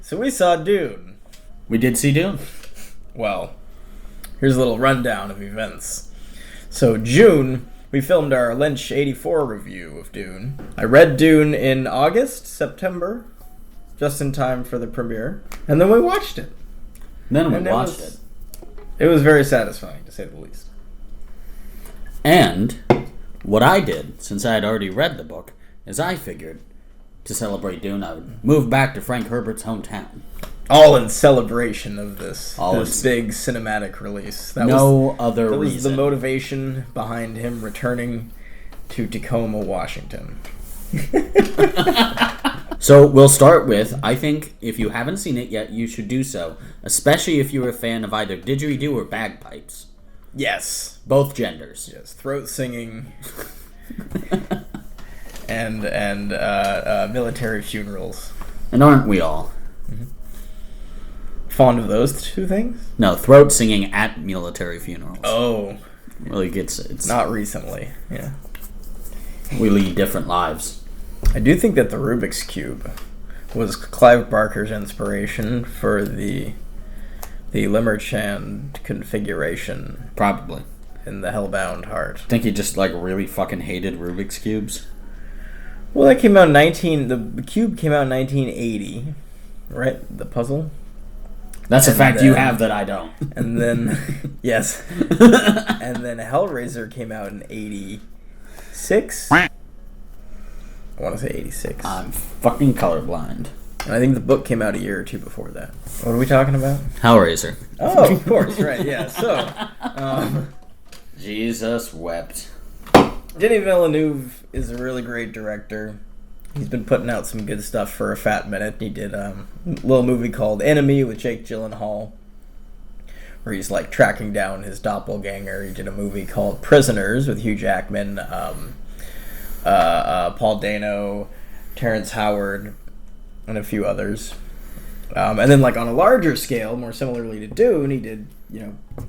So we saw Dune. We did see Dune. Well, here's a little rundown of events. So June, we filmed our Lynch 84 review of Dune. I read Dune in August, September, just in time for the premiere. And then we watched it. It was very satisfying, to say the least. And what I did, since I had already read the book, is I figured to celebrate Dune, I would move back to Frank Herbert's hometown. All in celebration of this big cinematic release. That was the motivation behind him returning to Tacoma, Washington. So we'll start with, I think if you haven't seen it yet, you should do so. Especially if you're a fan of either didgeridoo or bagpipes. Yes. Both genders. Yes, throat singing. and military funerals. And aren't we all? Mm-hmm. Fond of those two things? No, throat singing at military funerals. Oh. Really gets it's not recently, yeah. We lead different lives. I do think that the Rubik's Cube was Clive Barker's inspiration for the Limmerchand configuration. Probably. In the Hellbound Heart. Think he just really fucking hated Rubik's Cubes? Well, that came out the cube came out in 1980, right? The puzzle? That's a fact you have that I don't. And then, yes. And then Hellraiser came out in 86? I want to say 86. I'm fucking colorblind. And I think the book came out a year or two before that. What are we talking about? Hellraiser. Oh, of course, right, yeah. So, Jesus wept. Denis Villeneuve is a really great director. He's been putting out some good stuff for a fat minute. He did a little movie called Enemy with Jake Gyllenhaal, where he's tracking down his doppelganger. He did a movie called Prisoners with Hugh Jackman, Paul Dano, Terrence Howard, and a few others. And then on a larger scale, more similarly to Dune, he did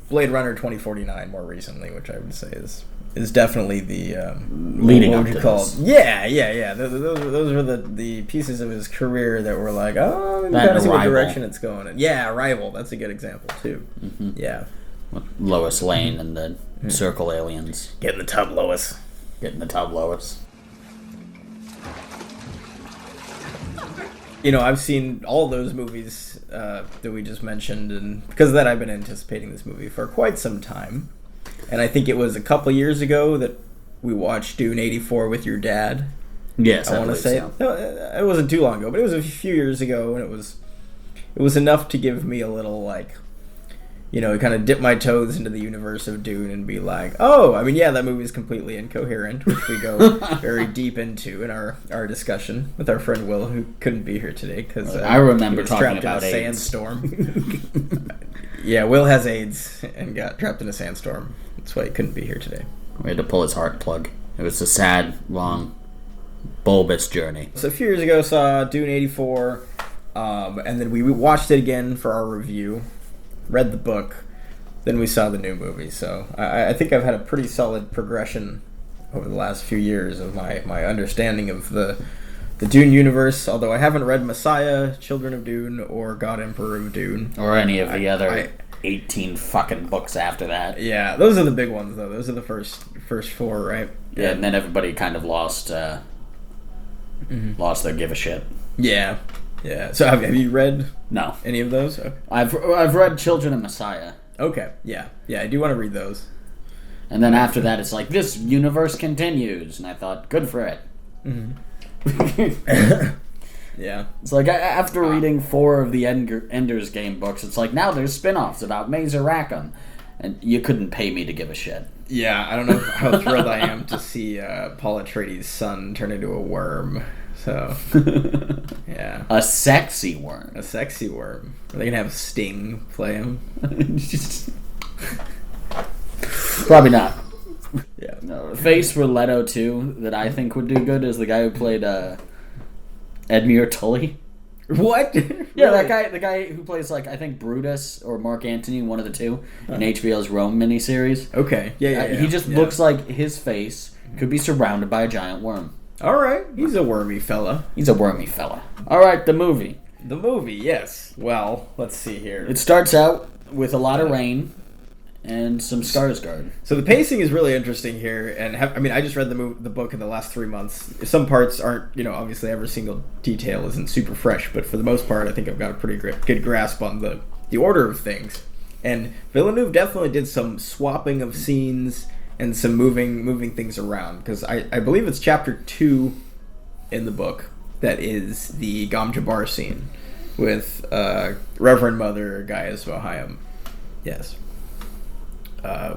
Blade Runner 2049 more recently, which I would say is definitely the leading up to this. Yeah. Those were the pieces of his career that were we kind of see what direction it's going in. Yeah, Arrival. That's a good example too. Mm-hmm. Yeah, Lois Lane and the Circle Aliens. Get in the tub, Lois. Get in the tub, Lois. I've seen all those movies that we just mentioned, and because of that, I've been anticipating this movie for quite some time. And I think it was a couple years ago that we watched Dune 84 with your dad. Yes, I want to say. So. No, it wasn't too long ago, but it was a few years ago, and it was enough to give me a little kind of dip my toes into the universe of Dune and be like, oh, I mean, yeah, that movie is completely incoherent, which we go very deep into in our discussion with our friend Will, who couldn't be here today because I remember he was talking trapped about in a AIDS. Sandstorm. Yeah, Will has AIDS and got trapped in a sandstorm. That's why he couldn't be here today. We had to pull his heart plug. It was a sad, long, bulbous journey. So a few years ago, saw Dune 84, and then we watched it again for our review, read the book, then we saw the new movie. So I think I've had a pretty solid progression over the last few years of my understanding of the Dune universe, although I haven't read Messiah, Children of Dune, or God Emperor of Dune. Or any of the other 18 fucking books after that. Yeah, those are the big ones, though. Those are the first four, right? Yeah, and then everybody kind of lost their give a shit. Yeah. So have you read No. any of those? Okay. I've read Children of Messiah. Okay, yeah, I do want to read those. And then after that, it's this universe continues, and I thought, good for it. Mm-hmm. Yeah. It's after reading 4 of the Ender's Game books, it's now there's spin-offs about Mazer Rackham, and you couldn't pay me to give a shit. Yeah, I don't know how thrilled I am to see Paul Atreides' son turn into a worm. So, yeah. A sexy worm. A sexy worm. Are they going to have Sting play him? Probably not. Yeah. No, face for Leto, too, that I think would do good is the guy who played Edmure Tully. What? Yeah, really? The guy who plays, I think Brutus or Mark Antony, one of the two, in HBO's Rome miniseries. Okay. Yeah. He just looks like his face could be surrounded by a giant worm. All right. He's a wormy fella. All right, the movie. The movie, yes. Well, let's see here. It starts out with a lot of rain and some Skarsgård. So the pacing is really interesting here, and I just read the book in the last 3 months. Some parts aren't, obviously every single detail isn't super fresh, but for the most part, I think I've got a pretty good grasp on the order of things. And Villeneuve definitely did some swapping of scenes and some moving things around, because I believe it's chapter 2 in the book that is the Gom Jabbar scene with Reverend Mother Gaius Bohayim. Yes.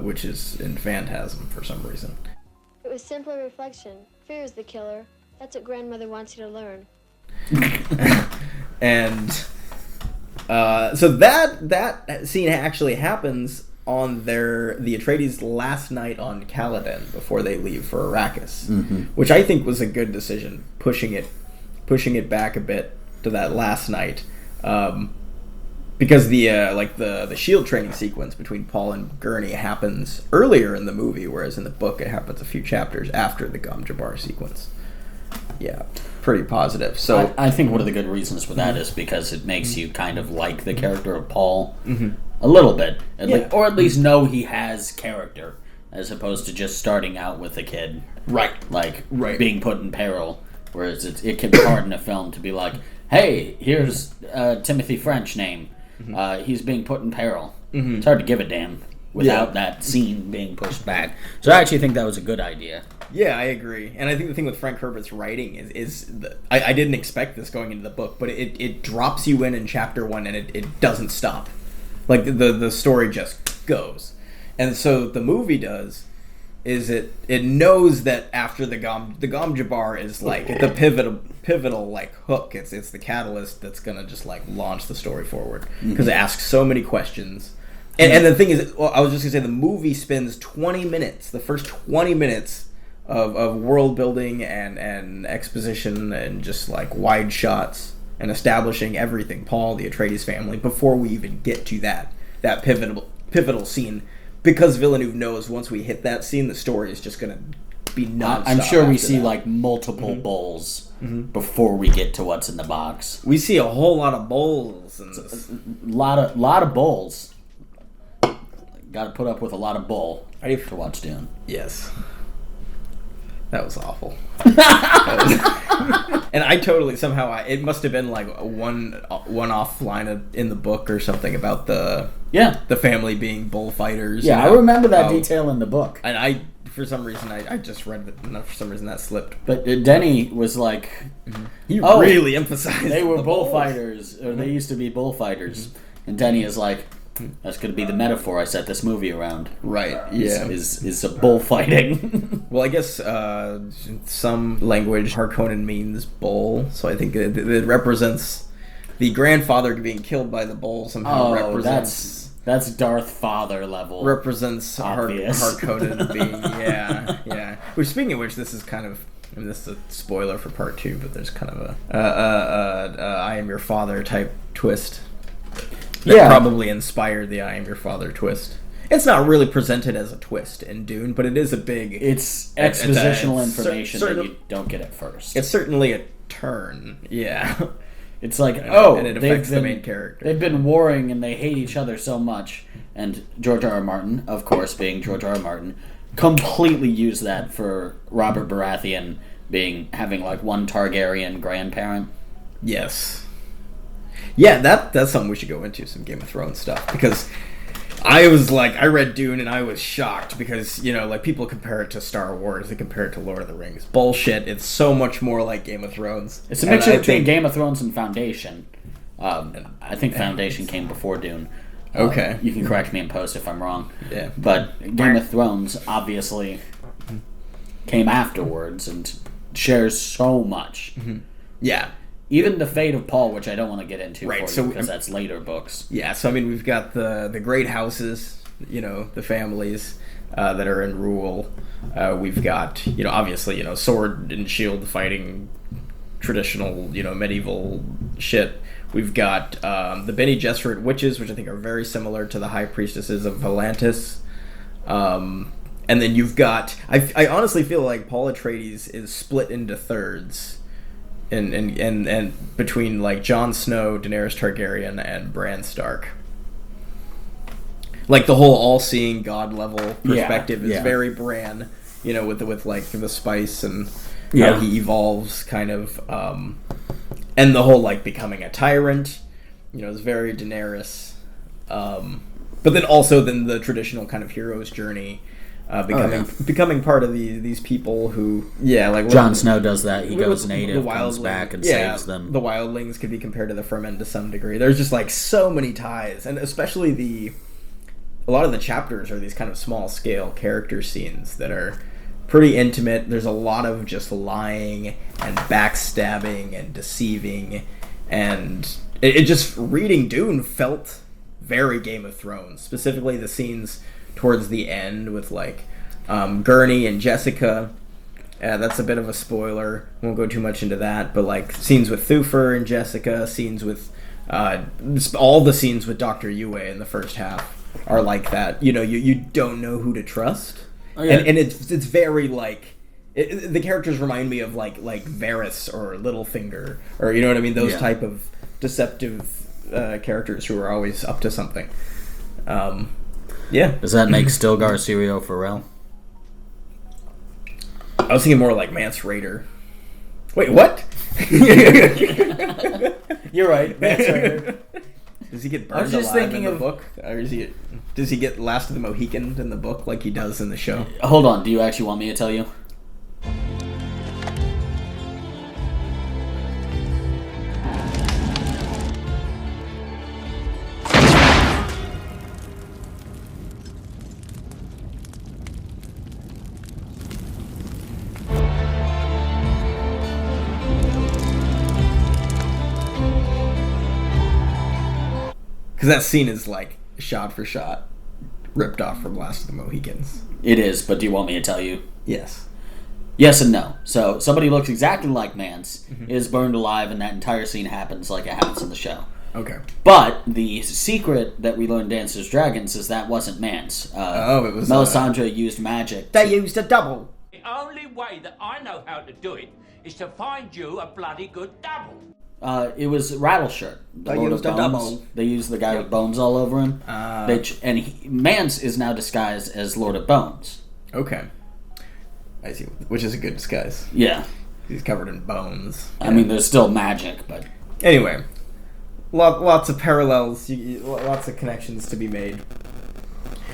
Which is in Phantasm for some reason. It was simply reflection. Fear is the killer. That's what grandmother wants you to learn. And so that scene actually happens on the Atreides' last night on Caladan before they leave for Arrakis, which I think was a good decision, pushing it back a bit to that last night. Because the shield training sequence between Paul and Gurney happens earlier in the movie, whereas in the book it happens a few chapters after the Gom Jabbar sequence. Yeah, pretty positive. So I think one of the good reasons for that is because it makes you kind of like the character of Paul a little bit, or at least know he has character, as opposed to just starting out with a kid, right, being put in peril. Whereas it can be hard in a film to be like, hey, here's Timothy French name. He's being put in peril. It's hard to give a damn without that scene being pushed back. So I actually think that was a good idea. Yeah, I agree. And I think the thing with Frank Herbert's writing is I didn't expect this going into the book, but it drops you in chapter 1 and it doesn't stop. Like the story just goes. And so the movie does is it knows that after the Gom Jabbar is like the pivotal like hook. It's the catalyst that's gonna just like launch the story forward, because it asks so many questions. And the thing is, I was just gonna say, the movie spends 20 minutes, the first 20 minutes of world building and exposition and just like wide shots and establishing everything, Paul, the Atreides family, before we even get to that pivotal scene. Because Villeneuve knows once we hit that scene, the story is just going to be nonstop. I'm sure we see like multiple bowls before we get to what's in the box. We see a whole lot of bowls. And lot of bowls. Got to put up with a lot of bowl to watch Dune. Yes. That was awful. And I totally it must have been like a one-off line in the book or something about the family being bullfighters. Yeah, I remember that detail in the book. And for some reason, I just read it, and for some reason that slipped. But Denny was like, he really emphasized they were bullfighters, or they used to be bullfighters. And Denny is like, that's going to be the metaphor I set this movie around. Right, yeah. Is a bullfighting. Well, I guess some language, Harkonnen means bull, so I think it represents the grandfather being killed by the bull somehow represents... That's Darth Father level. Represents Harkonnen being... Yeah. Which, speaking of which, this is kind of... I mean, this is a spoiler for part 2, but there's kind of a I am your father type twist. That probably inspired the I am your father twist. It's not really presented as a twist in Dune, but it is a big... It's expositional information that you don't get at first. It's certainly a turn, yeah. It's like, and it affects the main character. They've been warring and they hate each other so much. And George R.R. Martin, of course, being George R.R. Martin, completely used that for Robert Baratheon having like one Targaryen grandparent. Yes. Yeah, that's something we should go into, some Game of Thrones stuff, because I read Dune and I was shocked because, people compare it to Star Wars, they compare it to Lord of the Rings. Bullshit, it's so much more like Game of Thrones. It's a mixture between Game of Thrones and Foundation. I think Foundation came before Dune. Okay. You can correct me in post if I'm wrong. Yeah. But Game of Thrones obviously came afterwards and shares so much. Yeah. Even the fate of Paul, which I don't want to get into because that's later books. Yeah, so I mean, we've got the great houses, the families that are in rule. We've got, obviously, sword and shield fighting, traditional, medieval shit. We've got the Bene Gesserit witches, which I think are very similar to the high priestesses of Volantis. And then you've got... I honestly feel like Paul Atreides is split into thirds. and between like Jon Snow, Daenerys Targaryen, and Bran Stark. Like the whole all-seeing god level perspective is very Bran, with like the spice and how he evolves, kind of, and the whole like becoming a tyrant, is very Daenerys. But then also the traditional kind of hero's journey. Becoming part of these people who like Jon Snow does that. He goes native, comes back, and saves them. The wildlings could be compared to the Fremen to some degree. There's just like so many ties, and especially a lot of the chapters are these kind of small scale character scenes that are pretty intimate. There's a lot of just lying and backstabbing and deceiving, and it just reading Dune felt very Game of Thrones. Specifically, the scenes towards the end with like Gurney and Jessica. That's a bit of a spoiler. Won't go too much into that, but like scenes with Thufir and Jessica, scenes with all the scenes with Dr. Yue in the first half are like that. You don't know who to trust, and it's very like the characters remind me of like Varys or Littlefinger, or you know what I mean. Those type of deceptive characters who are always up to something. Does that make Stilgar Syrio Farrell? I was thinking more like Mance Rayder. Wait, what? You're right, Mance Rayder. Does he get burned alive in the book? Or does he get Last of the Mohicans in the book like he does in the show? Hold on, do you actually want me to tell you? Because that scene is like shot for shot ripped off from Last of the Mohicans. It is, but do you want me to tell you? Yes. Yes and no. So somebody who looks exactly like Mance is burned alive, and that entire scene happens like it happens in the show. Okay. But the secret that we learned in Dances Dragons is that wasn't Mance. It was Melisandre used magic. They used a double. The only way that I know how to do it is to find you a bloody good double. It was Rattleshirt, the Lord of Bones. They used the guy with bones all over him. Mance is now disguised as Lord of Bones. Okay. I see, which is a good disguise. Yeah. He's covered in bones. I mean, there's still magic, but... Anyway, lots of parallels, lots of connections to be made.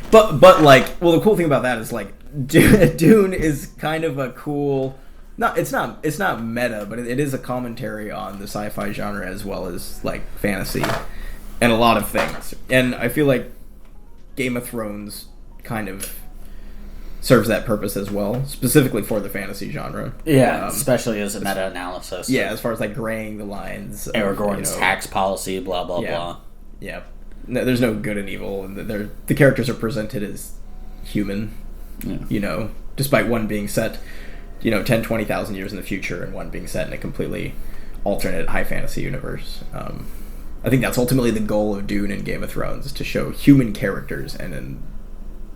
But like, well, the cool thing about that is like, Dune is kind of a cool... No, it's not meta, but it is a commentary on the sci-fi genre as well as like fantasy and a lot of things. And I feel like Game of Thrones kind of serves that purpose as well, specifically for the fantasy genre. Yeah, especially as a meta-analysis. Yeah, as far as like graying the lines. Aragorn's tax policy, blah, blah, blah. Yeah. No, there's no good and evil, and the characters are presented as human, despite one being set... 10, 20,000 years in the future, and one being set in a completely alternate high fantasy universe. I think that's ultimately the goal of Dune and Game of Thrones, is to show human characters in an,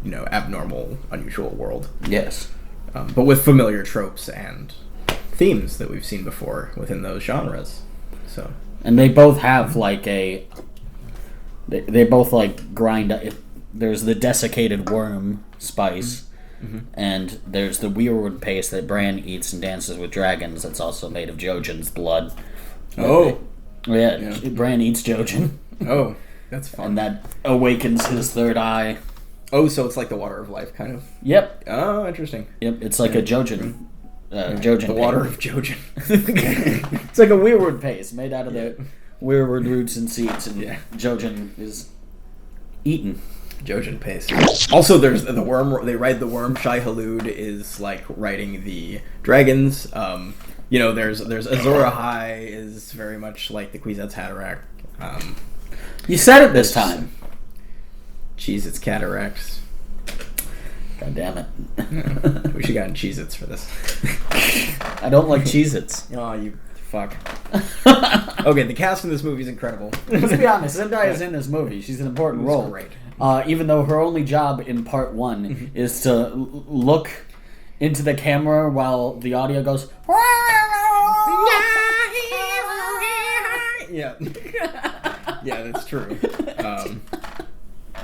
abnormal, unusual world. Yes. But with familiar tropes and themes that we've seen before within those genres. So. And they both have like they both like grind. There's the desiccated worm spice. Mm-hmm. And there's the weirwood paste that Bran eats and Dances with Dragons that's also made of Jojen's blood. Yeah. Bran eats Jojen. Oh, that's fun. And that awakens his third eye. Oh, so it's like the water of life, kind of? Yep. Oh, interesting. Yep, it's like a Jojen. Jojen the water of Jojen. It's like a weirwood paste made out of the weirwood roots and seeds, and Jojen is eaten. Jojen paste. Also, there's the worm. They ride the worm. Shai Hulud is like riding the dragons. There's Azor Ahai is very much like the Kwisatz Haderach. You said it this time. Cheez-Its cataracts. God damn it. We should have gotten Cheez-Its for this. I don't like Cheez-Its. Oh, you fuck. Okay, the cast in this movie is incredible. Let's be honest. Zendaya is in this movie. She's an important role. Great. Even though her only job in part one is to look into the camera while the audio goes Yeah. Yeah, that's true.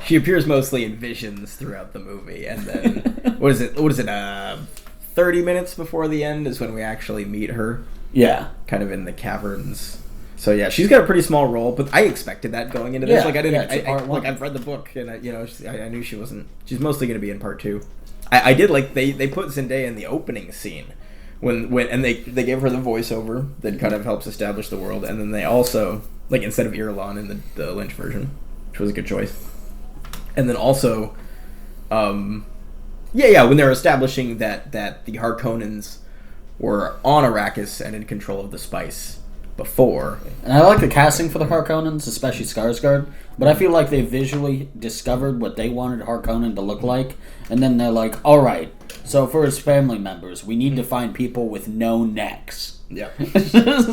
She appears mostly in visions throughout the movie, and then what is it? 30 minutes before the end is when we actually meet her. Yeah. Kind of in the caverns. So yeah, she's got a pretty small role, but I expected that going into this. Yeah, Like I didn't. it's part one. I've read the book, and I knew she wasn't. She's mostly going to be in part 2. I did like they put Zendaya in the opening scene when they gave her the voiceover that kind of helps establish the world, and then they also like instead of Irulan in the Lynch version, which was a good choice, and then also, when they're establishing that the Harkonnens were on Arrakis and in control of the spice before. And I like the casting for the Harkonnens, especially Skarsgård, but I feel like they visually discovered what they wanted Harkonnen to look like, and then they're like, alright, so for his family members, we need to find people with no necks. Yep.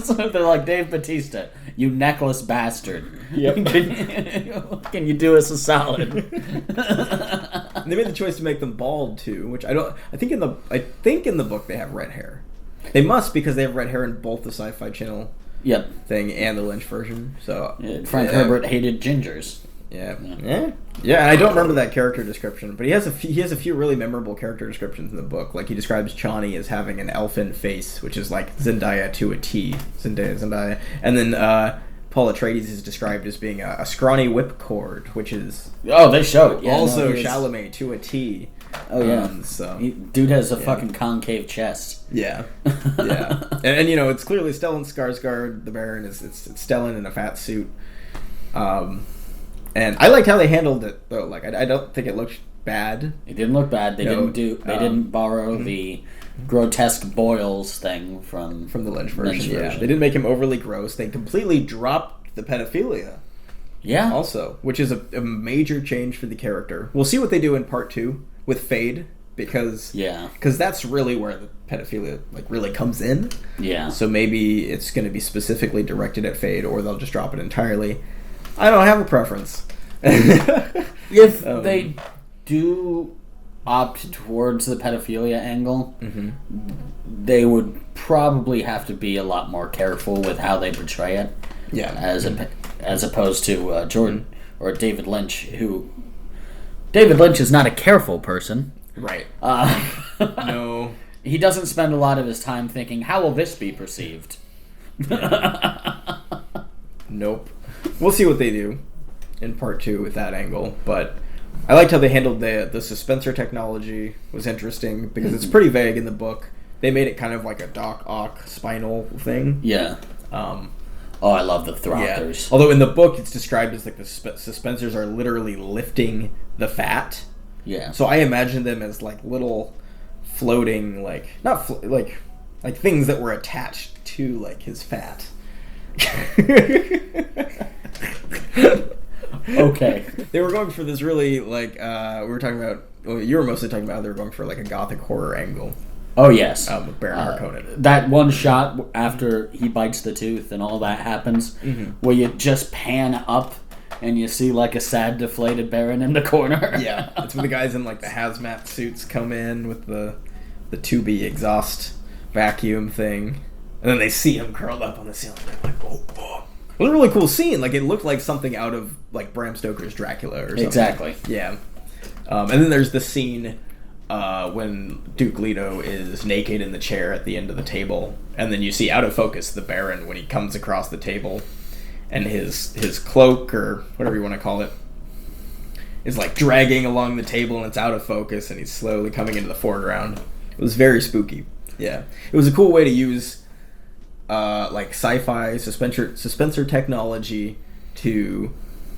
So they're like, Dave Bautista, you necklace bastard. Yep. Can you do us a solid? And they made the choice to make them bald too, which I think in the book they have red hair. They must, because they have red hair in both the Sci-Fi Channel thing and the Lynch version. So Frank Herbert hated gingers. Yeah. And I don't remember that character description, but he has a few really memorable character descriptions in the book. Like he describes Chani as having an elfin face, which is like Zendaya to a T. Zendaya. And then Paul Atreides is described as being a scrawny whipcord, which is they show it. Yeah, also Chalamet to a T. Oh yeah, dude has a fucking concave chest. Yeah, and it's clearly Stellan Skarsgård. The Baron it's Stellan in a fat suit. And I liked how they handled it though. Like I don't think it looked bad. It didn't look bad. They didn't borrow the grotesque boils thing from the Lynch version. Yeah, they didn't make him overly gross. They completely dropped the pedophilia. Yeah, also, which is a major change for the character. We'll see what they do in part 2 with Fade, because that's really where the pedophilia really comes in. Yeah. So maybe it's going to be specifically directed at Fade, or they'll just drop it entirely. I don't have a preference. If they do opt towards the pedophilia angle, they would probably have to be a lot more careful with how they portray it. Yeah. As opposed to Jordan or David Lynch, who... David Lynch is not a careful person. Right. No. He doesn't spend a lot of his time thinking, how will this be perceived? Nope. We'll see what they do in part 2 with that angle, but I liked how they handled the suspensor technology. Was interesting, because it's pretty vague in the book. They made it kind of like a Doc Ock spinal thing. Yeah. I love the throtters. Yeah. Although in the book it's described as like the suspensors are literally lifting the fat. Yeah. So I imagine them as like little floating, like like things that were attached to like his fat. Okay. They were going for this really we were talking about. Well, you were mostly talking about how they were going for like a gothic horror angle. Oh yes, with Baron Harkonnen. That one shot after he bites the tooth and all that happens, where you just pan up and you see like a sad, deflated Baron in the corner. Yeah, it's when the guys in like the hazmat suits come in with the tubey exhaust vacuum thing, and then they see him curled up on the ceiling. They're like, oh. It was a really cool scene. Like it looked like something out of like Bram Stoker's Dracula or something. Exactly. Yeah. And then there's the scene when Duke Leto is naked in the chair at the end of the table, and then you see out of focus the Baron when he comes across the table, and his cloak, or whatever you want to call it, is like dragging along the table, and it's out of focus, and he's slowly coming into the foreground. It was very spooky. Yeah, it was a cool way to use like sci-fi suspensor technology to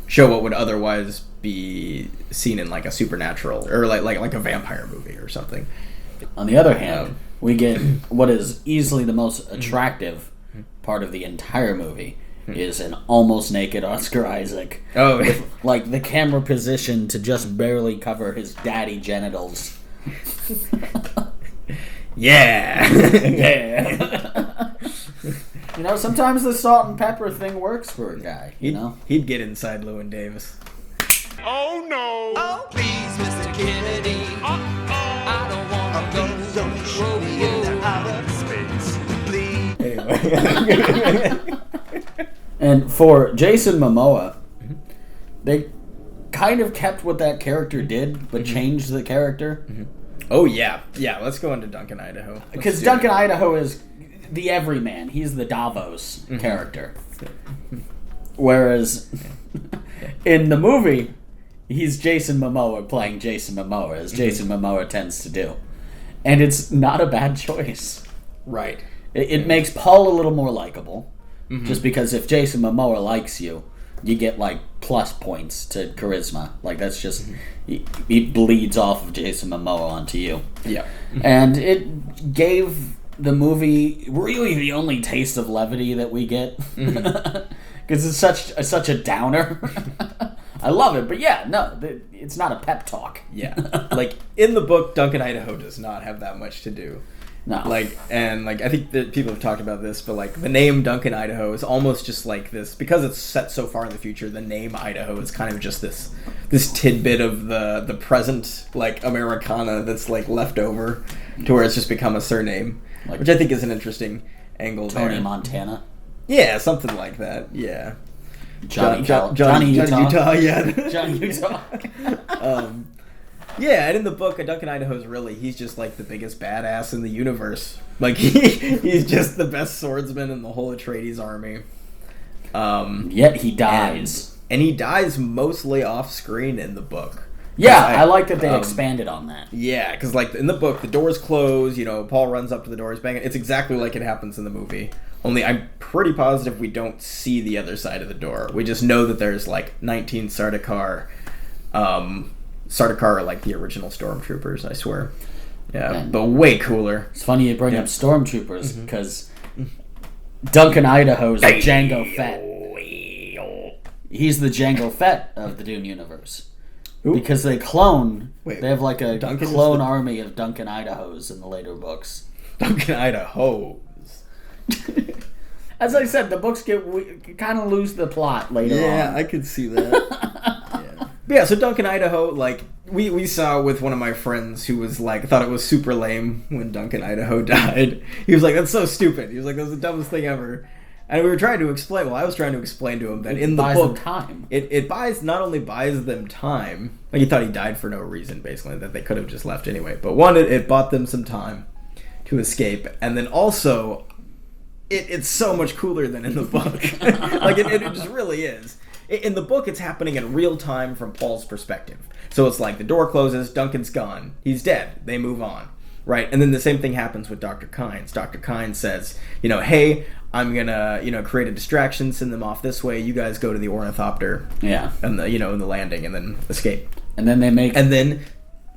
show what would otherwise be seen in like a supernatural or like a vampire movie or something. On the other hand, we get what is easily the most attractive part of the entire movie is an almost naked Oscar Isaac. Oh, with, like the camera position to just barely cover his daddy genitals. Yeah. Yeah. You know, sometimes the salt and pepper thing works for a guy. He'd get inside Llewyn Davis. Oh no! Oh please, Mr. Kennedy. I don't want to go. Don't show me in outer space, please. Anyway. And for Jason Momoa, they kind of kept what that character did, but changed the character. Oh, yeah. Yeah, let's go into Duncan, Idaho. Because Duncan Idaho is the everyman. He's the Davos character. Whereas in the movie, he's Jason Momoa playing Jason Momoa, as Jason Momoa tends to do. And it's not a bad choice. Right. It makes Paul a little more likable. Just because if Jason Momoa likes you, you get, like, plus points to charisma. Like, that's just... He bleeds off of Jason Momoa onto you. Yeah. And it gave the movie really the only taste of levity that we get. Because it's such a downer. I love it, but yeah, no, it's not a pep talk. Yeah. Like, in the book, Duncan Idaho does not have that much to do. No. Like, I think that people have talked about this, but, like, the name Duncan Idaho is almost just like this, because it's set so far in the future, the name Idaho is kind of just this tidbit of the present, like, Americana that's, like, left over to where it's just become a surname, Like which I think is an interesting angle there. Tony Montana. Yeah, something like that, yeah. Johnny Utah. Johnny Utah, yeah. Johnny Utah. Yeah, and in the book, Duncan Idaho's he's just like the biggest badass in the universe. Like, he's just the best swordsman in the whole Atreides army. Yet he dies. And he dies mostly off screen in the book. Yeah, I like that they expanded on that. Yeah, because, like, in the book, the doors close, Paul runs up to the doors, banging. It's exactly like it happens in the movie. Only I'm pretty positive we don't see the other side of the door. We just know that there's, like, 19 Sardaukar. Sardaukar are, like, the original stormtroopers, I swear. Yeah, And but way cooler. It's funny you bring up stormtroopers, because Duncan Idaho's Jango Fett. He's the Jango Fett of the Dune universe. Ooh. Because they clone. Wait, they have, like, a Duncan clone army of Duncan Idahos in the later books. Duncan Idaho. As I said, the books kind of lose the plot later on. Yeah, I could see that. Yeah, so Duncan Idaho, like, we saw with one of my friends who was like, thought it was super lame when Duncan Idaho died. He was like, that's so stupid. He was like, that was the dumbest thing ever. And we were trying to explain, I was trying to explain to him that in the book, time. It not only buys them time, like, he thought he died for no reason, basically, that they could have just left anyway. But one, it bought them some time to escape. And then also, it's so much cooler than in the book. Like, it just really is. In the book, it's happening in real time from Paul's perspective. So it's like the door closes, Duncan's gone, he's dead, they move on, right? And then the same thing happens with Dr. Kynes. Dr. Kynes says, hey, I'm gonna, create a distraction, send them off this way, you guys go to the ornithopter. Yeah. And in the landing, and then escape. And then And then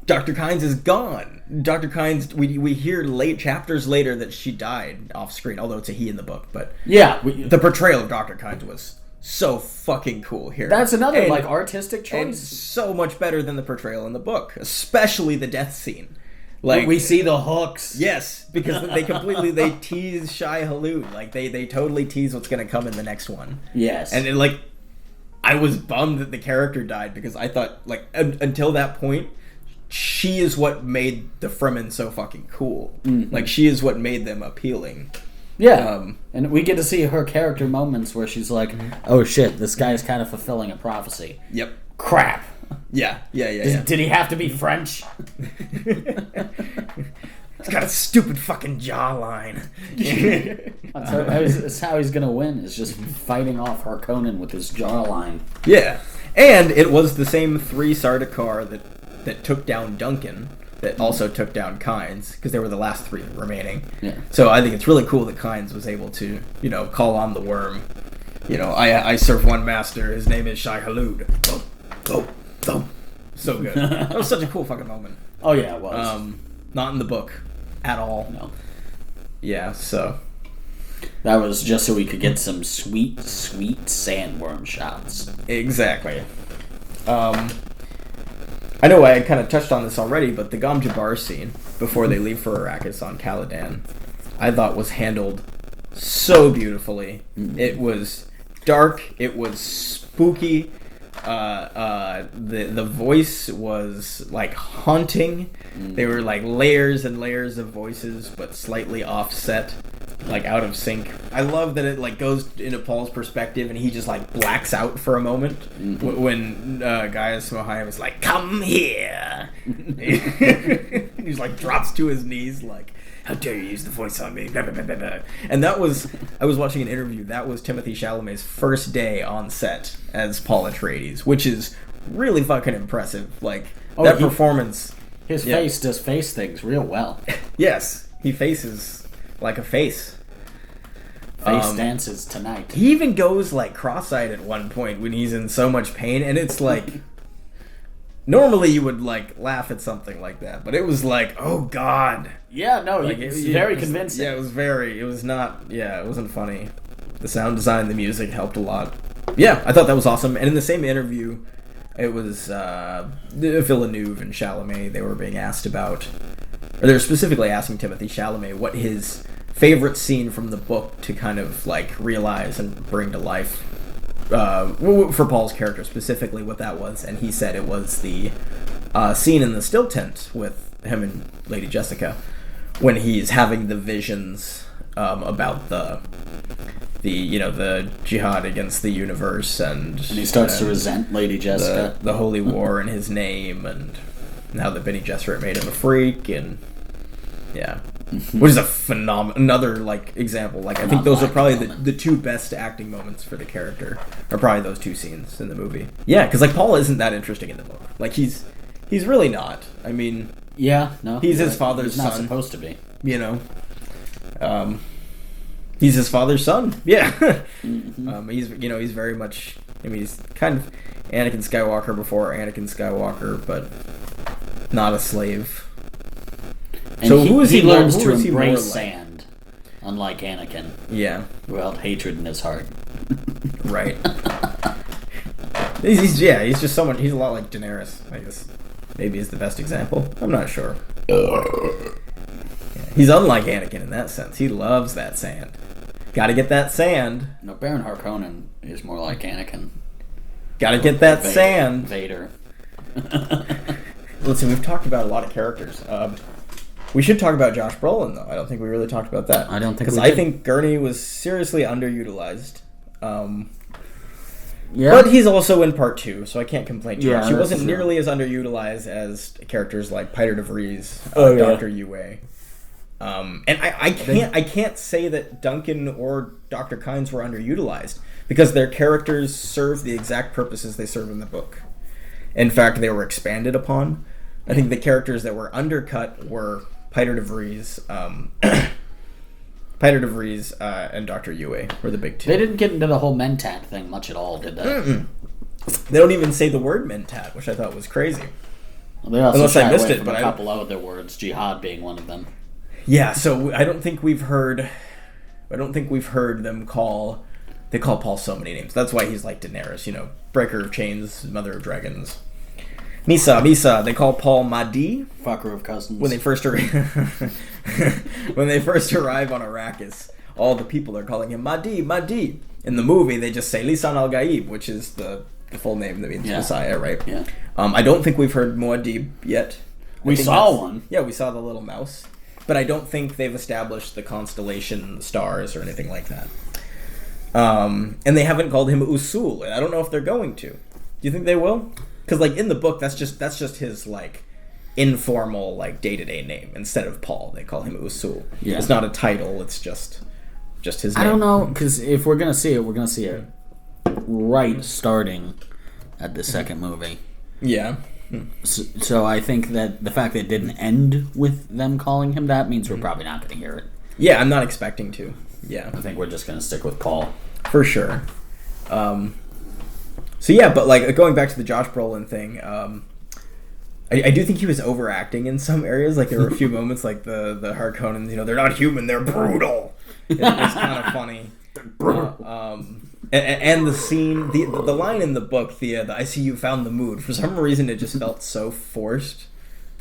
Dr. Kynes is gone. Dr. Kynes, we hear chapters later that she died off screen, although it's a he in the book, but... Yeah. The portrayal of Dr. Kynes was so fucking cool here. That's another, artistic choice. And so much better than the portrayal in the book, especially the death scene. Like, we see the hooks. Yes, because they tease Shai Hulud. Like, they totally tease what's going to come in the next one. Yes. And I was bummed that the character died, because I thought, like, until that point, she is what made the Fremen so fucking cool. Mm-hmm. Like, she is what made them appealing. Yeah, and we get to see her character moments where she's like, oh shit, this guy is kind of fulfilling a prophecy. Yep. Crap. Yeah. Did he have to be French? He's got a stupid fucking jawline. That's how he's gonna win, is just fighting off Harkonnen with his jawline. Yeah, and it was the same 3 Sardaukar that took down Duncan, that also took down Kynes, because they were the last 3 remaining. Yeah. So I think it's really cool that Kynes was able to, call on the worm. I serve one master, his name is Shai Hulud. Boom. So good. That was such a cool fucking moment. Oh yeah, it was. Not in the book at all. No. Yeah, so... That was just so we could get some sweet, sweet sandworm shots. Exactly. I know I kind of touched on this already, but the Gom Jabbar scene, before they leave for Arrakis on Caladan, I thought was handled so beautifully. It was dark, it was spooky, the voice was, like, haunting. They were, like, layers and layers of voices, but slightly offset. like out of sync. I love that it like goes into Paul's perspective and he just like blacks out for a moment when Gaius Mohiam is like, "Come here." He's like drops to his knees like, "How dare you use the voice on me?" Blah, blah, blah, blah, blah. And I was watching an interview. That was Timothée Chalamet's first day on set as Paul Atreides, which is really fucking impressive. Like performance. His face does face things real well. Yes, he faces like a face. Face dances tonight. He even goes like cross-eyed at one point when he's in so much pain, and it's like normally you would like laugh at something like that, but it was like, oh god. Yeah, no, like, it's very convincing. Yeah, it wasn't funny. The sound design, the music helped a lot. Yeah, I thought that was awesome. And in the same interview, it was Villeneuve and Chalamet. They were being asked about, or they were specifically asking Timothée Chalamet what his favorite scene from the book to kind of like realize and bring to life for Paul's character, specifically what that was. And he said it was the scene in the still tent with him and Lady Jessica when he's having the visions about the jihad against the universe, and he starts to resent Lady Jessica, the holy war in his name, and how the Bene Gesserit made him a freak, and which is a another like example. Like I think those are probably the two best acting moments for the character are probably those two scenes in the movie. Yeah, because like Paul isn't that interesting in the book. Like he's really not. I mean, he's his father's son. He's not supposed to be. You know. He's his father's son. Yeah. He's very much. I mean, he's kind of Anakin Skywalker before Anakin Skywalker, but not a slave. And so he learns to embrace sand, unlike Anakin. Yeah. Who held hatred in his heart. Right. He's just someone. He's a lot like Daenerys, I guess. Maybe is the best example. I'm not sure. He's unlike Anakin in that sense. He loves that sand. Gotta get that sand. No, Baron Harkonnen is more like Anakin. Gotta get that sand. Vader. Listen, we've talked about a lot of characters. We should talk about Josh Brolin, though. I don't think we really talked about that. I don't think because I think Gurney was seriously underutilized. Yeah. But he's also in part 2, so I can't complain too much. He wasn't true. nearly as underutilized as characters like Piter de Vries, Dr. Yue. And I can't say that Duncan or Dr. Kynes were underutilized because their characters serve the exact purposes they serve in the book. In fact, they were expanded upon. I think the characters that were undercut were Piter de Vries, and Dr. Yue were the big two. They didn't get into the whole Mentat thing much at all, did they? Mm-mm. They don't even say the word Mentat, which I thought was crazy. Well, they also Unless I missed away it, from but a I couple other words, jihad being one of them. Yeah, so I don't think we've heard them call. They call Paul so many names. That's why he's like Daenerys, Breaker of Chains, Mother of Dragons. Misa. They call Paul Mahdi. Fucker of cousins. When they first arrive on Arrakis, all the people are calling him Mahdi. In the movie, they just say Lisan al-Gaib, which is the full name that means Messiah, right? Yeah. I don't think we've heard Muad'Dib yet. We saw one. Yeah, we saw the little mouse. But I don't think they've established the constellation, the stars, or anything like that. And they haven't called him Usul, and I don't know if they're going to. Do you think they will? Because like in the book, that's just his like informal like day-to-day name instead of Paul. They call him Usul. Yeah. It's not a title. It's just his name. I don't know, because if we're gonna see it, right starting at the second movie. Yeah. So I think that the fact that it didn't end with them calling him that means we're probably not going to hear it. Yeah, I'm not expecting to. Yeah. I think we're just going to stick with Paul. For sure. So yeah, but like going back to the Josh Brolin thing, I do think he was overacting in some areas. Like there were a few moments like the Harkonnens, they're not human, they're brutal. It was kind of funny. And the scene, the line in the book, the I see you found the mood. For some reason, it just felt so forced.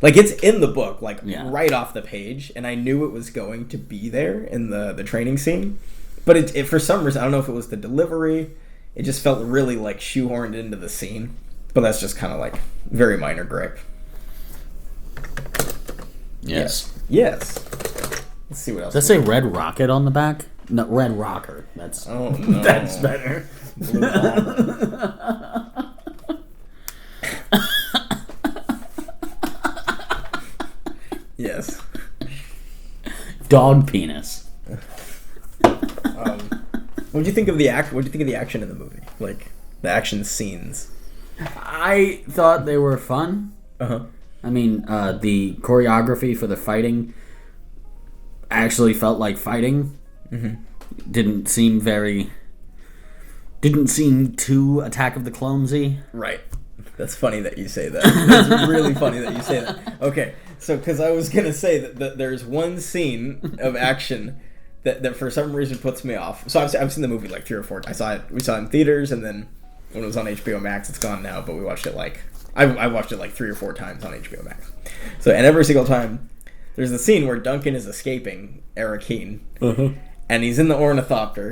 Like it's in the book, like right off the page, and I knew it was going to be there in the training scene. But it for some reason, I don't know if it was the delivery. It just felt really like shoehorned into the scene. But that's just kind of like very minor gripe. Yes. Let's see what else. Does that say Red Rocket on the back? No, Red Rocker. That's Oh, no. that's better. Blue Bomber. Yes. Dog penis. What do you think of the action in the movie? Like the action scenes. I thought they were fun. Uh-huh. I mean, the choreography for the fighting actually felt like fighting. Mm-hmm. Didn't seem too Attack of the Clonesy. Right. That's funny that you say that. That's really funny that you say that. Okay, so because I was gonna say that there's one scene of action that for some reason puts me off. So I've seen the movie like 3 or 4 times. We saw it in theaters, and then when it was on HBO Max, it's gone now. But we watched it I watched it like 3 or 4 times on HBO Max. So and every single time, there's the scene where Duncan is escaping Eric Keane. And he's in the ornithopter,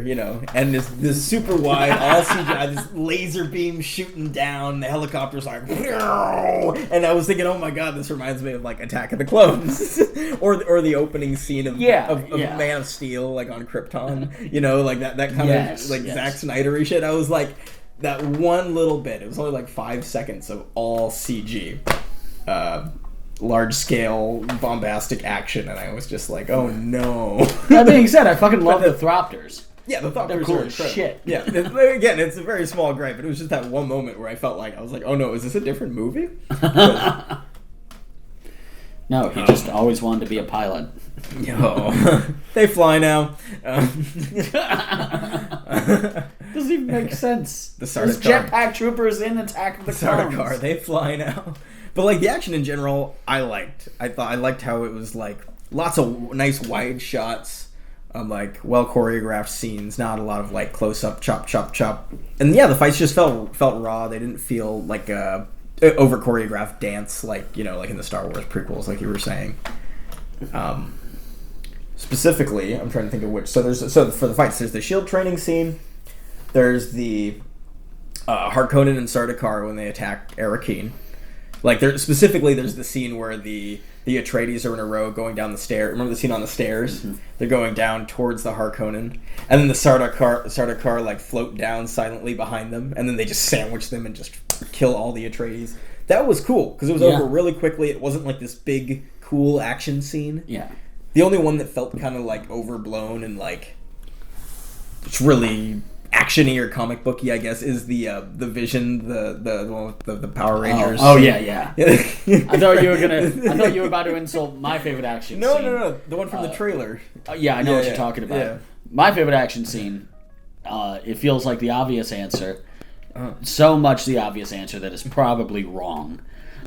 and this super wide, all CGI, this laser beam shooting down. The helicopter's like, and I was thinking, oh my god, this reminds me of like Attack of the Clones, or the opening scene of Man of Steel, like on Krypton, like that kind of like Zack Snyder-y shit. I was like, that one little bit. It was only like 5 seconds of all CG. Large-scale, bombastic action, and I was just like, oh no. That being said, I fucking love the Thropters. Yeah, the Thopters They're cool are as incredible. shit. Yeah, again, it's a very small gripe, but it was just that one moment where I felt like, I was like, oh no, is this a different movie? No, he just always wanted to be a pilot. Yo, they fly now. Doesn't even make sense. The There's Sardaukar. jetpack troopers in Attack of the Clones. Sardaukar, they fly now. But like the action in general, I liked. I liked how it was like lots of nice wide shots, like well choreographed scenes. Not a lot of like close up, chop, chop, chop. And yeah, the fights just felt raw. They didn't feel like a over choreographed dance like like in the Star Wars prequels, like you were saying. Specifically, I'm trying to think of which. So for the fights, there's the shield training scene. There's the Harkonnen and Sardaukar when they attack Arrakeen. Like there's the scene where the Atreides are in a row going down the stairs. Remember the scene on the stairs? Mm-hmm. They're going down towards the Harkonnen, and then the Sardaukar like float down silently behind them, and then they just sandwich them and just kill all the Atreides. That was cool because it was over really quickly. It wasn't like this big cool action scene. Yeah. The only one that felt kind of like overblown and like it's really action-y or comic booky, I guess, is the Vision, the one with the Power Rangers. Oh yeah. I thought you were about to insult my favorite action scene. No, the one from the trailer. Yeah, I know what you're talking about. Yeah. My favorite action scene. It feels like the obvious answer. So much the obvious answer that is probably wrong.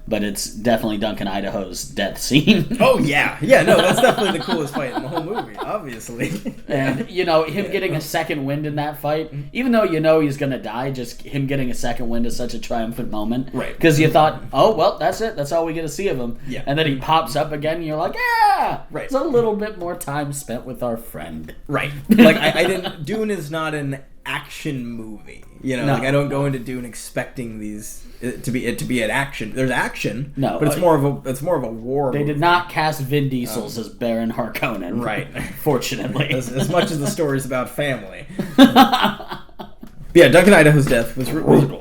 But it's definitely Duncan Idaho's death scene. Oh, yeah. Yeah, no, that's definitely the coolest fight in the whole movie, obviously. And, him getting a second wind in that fight, even though he's going to die, just him getting a second wind is such a triumphant moment. Right. Because you thought, oh, well, that's it. That's all we get to see of him. Yeah. And then he pops up again, and you're like, yeah! Right. It's a little bit more time spent with our friend. Right. Like, I didn't... Dune is not an action movie. No, like, I don't go into Dune expecting these... to be an action. There's action, no, but it's more of a war. They movie. did not cast Vin Diesel as Baron Harkonnen, right? Fortunately, as much as the story's about family. But yeah, Duncan Idaho's death was brutal.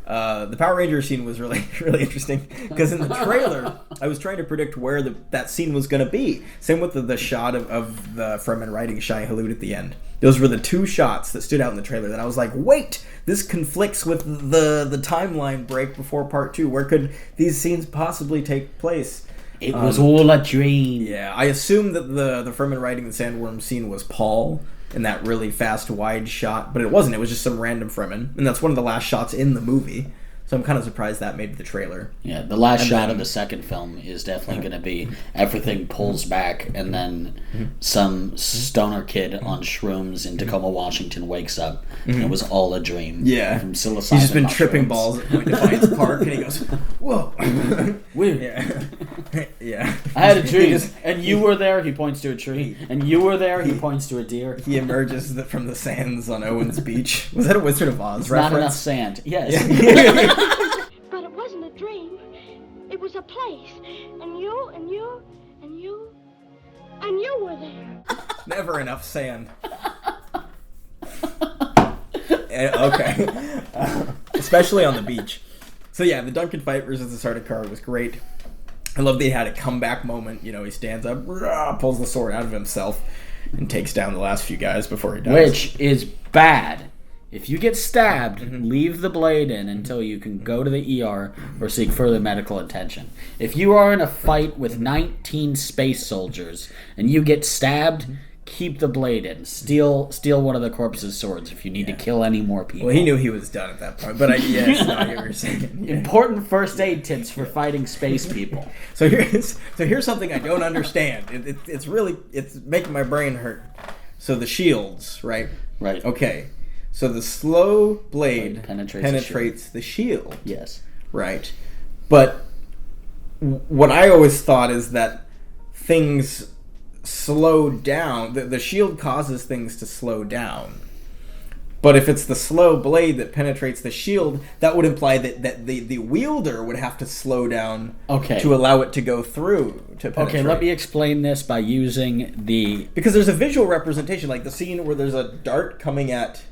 The Power Ranger scene was really interesting because in the trailer, I was trying to predict where that scene was going to be. Same with the shot of the Fremen riding Shai Hulud at the end. Those were the 2 shots that stood out in the trailer that I was like, wait, this conflicts with the timeline break before part 2. Where could these scenes possibly take place? It was all a dream. Yeah, I assumed that the Fremen riding the sandworm scene was Paul in that really fast wide shot, but it wasn't. It was just some random Fremen, and that's one of the last shots in the movie. So I'm kind of surprised that made the trailer. Yeah, the last shot of the second film is definitely going to be everything pulls back, and then some stoner kid on shrooms in Tacoma, Washington wakes up, and it was all a dream. Yeah. From psilocybin He's just been mushrooms. tripping balls at Point Defiance Park, and he goes, whoa. Weird. Yeah. I had a dream, and you were there, he points to a tree, and you were there, he points to a deer. He emerges from the sands on Owen's Beach. Was that a Wizard of Oz reference? Not enough sand. Yes. But it wasn't a dream. It was was a place, and you were there. Never enough sand. Okay. Especially on the beach. So yeah, the Duncan fight versus the Sardaukar was great. I love they had a comeback moment. You know, he stands up, pulls the sword out of himself, and takes down the last few guys before he dies. Which is bad. If you get stabbed, leave the blade in until you can go to the ER or seek further medical attention. If you are in a fight with 19 space soldiers and you get stabbed, keep the blade in. Steal one of the corpse's swords if you need to kill any more people. Well, he knew he was done at that point, but yes, no, you were saying. Yeah. Important first aid tips for fighting space people. So here's something I don't understand. It's making my brain hurt. So the shields, right? Right. Okay. So the slow blade penetrates the shield. Yes. Right. But what I always thought is that things slow down. The shield causes things to slow down. But if it's the slow blade that penetrates the shield, that would imply that the wielder would have to slow down to allow it to go through to penetrate. Okay, let me explain this by using the... Because there's a visual representation, like the scene where there's a dart coming at...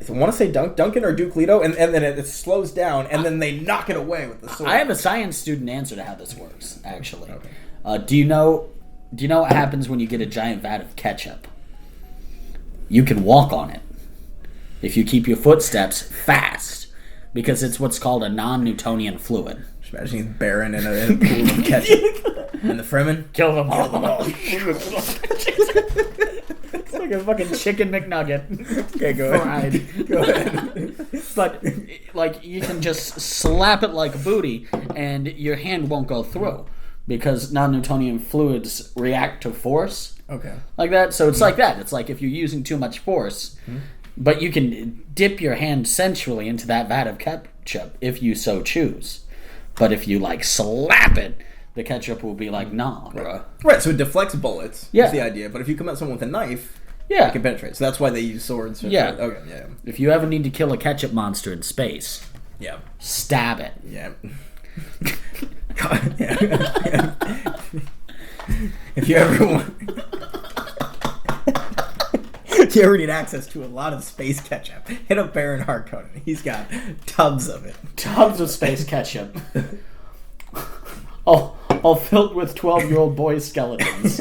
I want to say Duncan or Duke Leto, and then it slows down, and then they knock it away with the sword. I have a science student answer to how this works, actually. Okay. Do you know what happens when you get a giant vat of ketchup? You can walk on it if you keep your footsteps fast, because it's what's called a non-Newtonian fluid. Just imagine he's Baron in a pool of ketchup. And the Fremen? Kill them all. It's like a fucking chicken McNugget. Okay, go ahead. Go ahead. But, like, you can just slap it like a booty, and your hand won't go through, because non-Newtonian fluids react to force. Okay. Like that. So it's like that. It's like if you're using too much force, but you can dip your hand sensually into that vat of ketchup if you so choose. But if you, like, slap it, the ketchup will be like, nah, bro. Right, so it deflects bullets. Yeah. Is the idea. But if you come at someone with a knife, yeah, it can penetrate. So that's why they use swords. Yeah. Okay, yeah. If you ever need to kill a ketchup monster in space, yeah, stab it. Yeah. God, yeah. If you ever want... If you ever need access to a lot of space ketchup, hit up Baron Harkonnen. He's got tubs of it. Tubs of space ketchup. all filled with 12-year-old boy skeletons.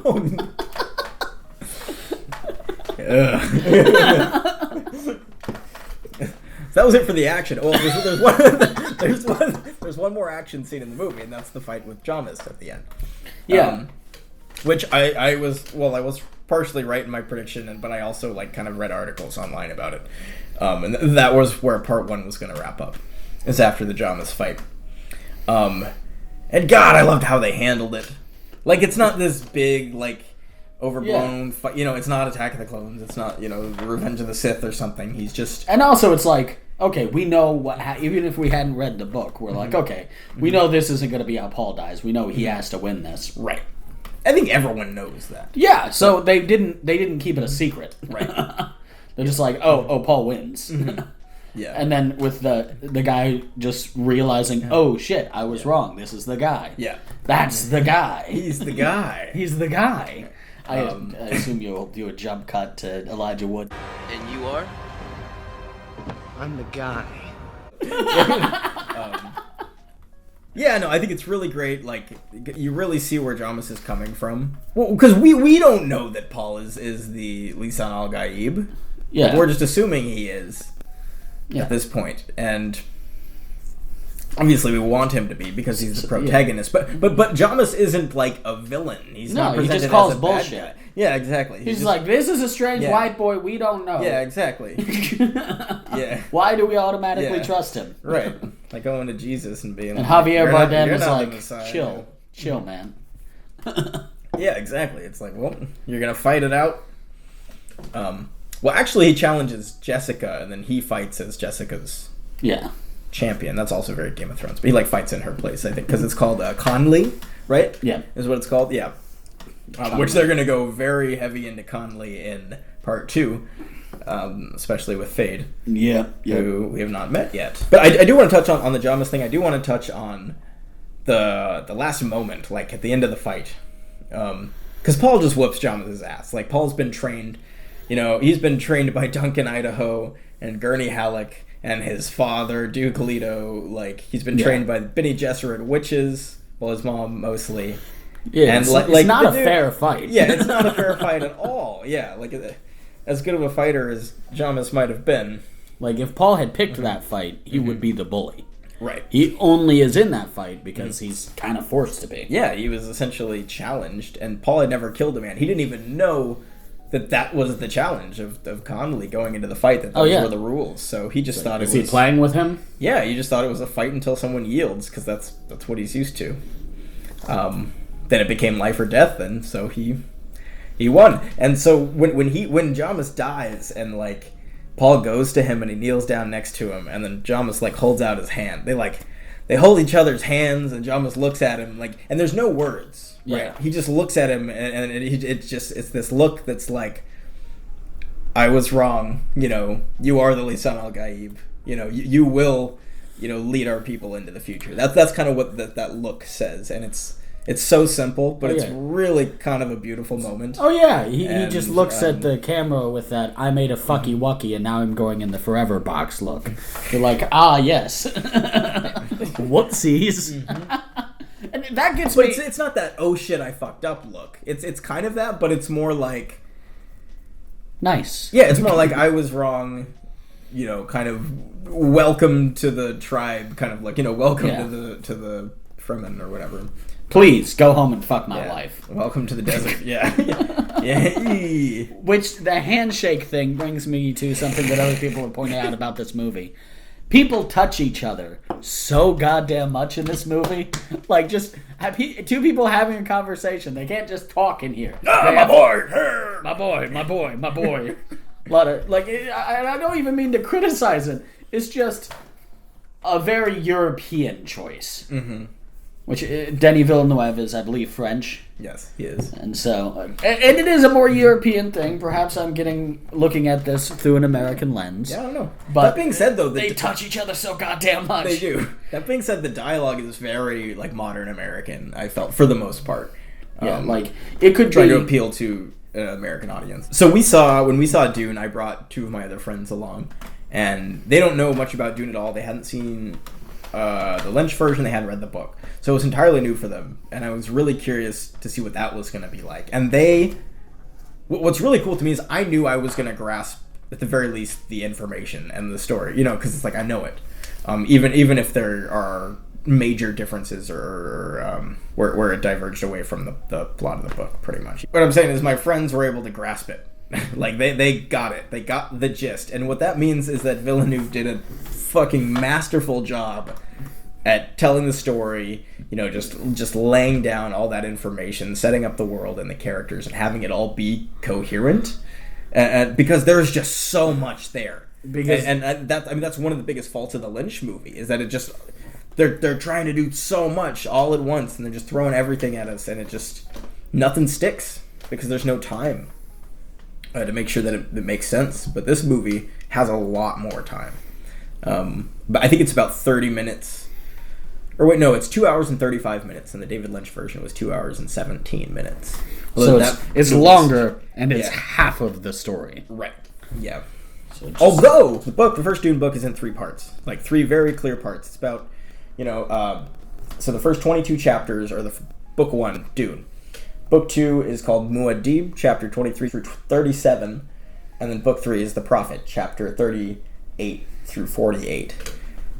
Oh, no. That was it for the action. Well, there's one more action scene in the movie, and that's the fight with Jamis at the end. Yeah. Which I was partially right in my prediction, but I also kind of read articles online about it. And that was where part one was going to wrap up. Is after the Jamis fight. And God, I loved how they handled it. Like, it's not this big, overblown fight. You know, it's not Attack of the Clones. It's not, Revenge of the Sith or something. He's just... And also, it's like, okay, we know even if we hadn't read the book, we're like, okay, we know this isn't going to be how Paul dies. We know he has to win this. Right. I think everyone knows that. Yeah, so they didn't keep it a secret. Right. They're just like, oh, Paul wins. Yeah. And then with the guy just realizing, oh shit, I was wrong. This is the guy. Yeah. That's the guy. He's the guy. He's the guy. I assume you'll do a jump cut to Elijah Wood. And you are? I'm the guy. Yeah, no, I think it's really great. Like, you really see where Jamis is coming from. Well, because we don't know that Paul is the Lisan al-Gaib. Yeah. Like, we're just assuming he is at this point. And obviously we want him to be because he's the protagonist. But Jamis isn't like a villain. He's not presented he just calls as a bullshit. bad guy. Yeah, exactly. He's just like, this is a strange white boy we don't know. Yeah, exactly. Yeah. Why do we automatically trust him? Right. Like going to Jesus and being and like... Javier Bardem is like, Messiah, chill, man. Yeah, exactly. It's like, well, you're going to fight it out. Well, actually, he challenges Jessica, and then he fights as Jessica's champion. That's also very Game of Thrones. But he, fights in her place, I think, because it's called Conley, right? Yeah. Is what it's called? Yeah. Which they're going to go very heavy into Conley in part 2. especially with Fade, Yeah. who we have not met yet. But I do want to touch on the Jamis thing. I do want to touch on the last moment, like at the end of the fight, because Paul just whoops Jamis' ass. Like Paul's been trained, he's been trained by Duncan Idaho and Gurney Halleck and his father Duke Leto. Like he's been trained by Bene Gesserit witches, well, his mom mostly. Yeah, and it's not a fair fight. Yeah, it's not a fair fight at all. Yeah, like as good of a fighter as Jamis might have been. Like if Paul had picked that fight, he would be the bully. Right. He only is in that fight because he's kind of forced to be. Yeah, he was essentially challenged, and Paul had never killed a man. He didn't even know that was the challenge of Connolly going into the fight, that those were the rules. So he just thought it was... Is he playing with him? Yeah, he just thought it was a fight until someone yields, because that's what he's used to. Then it became life or death, and so he won. And so when Jamis dies, and like Paul goes to him and he kneels down next to him, and then Jamis like holds out his hand. They hold each other's hands, and Jamis looks at him and there's no words. Right? Yeah. He just looks at him, and it's this look that's like, I was wrong. You are the Lisan al Gaib. You will, lead our people into the future. That's kind of what that look says, and it's so simple, but it's really kind of a beautiful moment. Oh yeah, he just looks at the camera with that "I made a fucky wucky and now I'm going in the forever box" look. You're like, yes, whoopsies. And that gets me. It's not that oh shit I fucked up look. It's kind of that, but it's more like nice. Yeah, it's more like I was wrong. Kind of welcome to the tribe. Kind of like welcome to the Fremen or whatever. Please go home and fuck my life. Welcome to the desert. Yeah. Yeah. Which the handshake thing brings me to something that other people have pointed out about this movie. People touch each other so goddamn much in this movie. Like, just have two people having a conversation. They can't just talk in here. My boy. My boy. Lot of, like, I don't even mean to criticize it. It's just a very European choice. Mm-hmm. Which Denis Villeneuve is, I believe, French. Yes, he is. And so, and it is a more European thing. Perhaps I'm looking at this through an American lens. Yeah, I don't know. But that being said, though, they touch each other so goddamn much. They do. That being said, the dialogue is very like modern American. I felt for the most part. Yeah, like it could try to appeal to an American audience. So when we saw Dune, I brought two of my other friends along, and they don't know much about Dune at all. They hadn't seen the Lynch version. They hadn't read the book, so it was entirely new for them, and I was really curious to see what that was going to be like. And what's really cool to me is I knew I was going to grasp at the very least the information and the story, because it's like I know it, even if there are major differences or where it diverged away from the plot of the book, pretty much. What I'm saying is my friends were able to grasp it. Like they got it. They got the gist. And what that means is that Villeneuve did a fucking masterful job at telling the story, just laying down all that information, setting up the world and the characters, and having it all be coherent. Because there's just so much there. That's one of the biggest faults of the Lynch movie, is that it just they're trying to do so much all at once, and they're just throwing everything at us, and it just nothing sticks because there's no time to make sure that it makes sense. But this movie has a lot more time. But I think it's about 30 minutes. Or wait, no, it's 2 hours and 35 minutes, and the David Lynch version was 2 hours and 17 minutes. So it's longer, and it's half of the story. Right. Yeah. So although the first Dune book is in 3 parts, like 3 very clear parts. It's about, so the first 22 chapters are the book 1, Dune. Book 2 is called Muad'Dib, chapter 23 through 37, and then book 3 is The Prophet, chapter 38 through 48.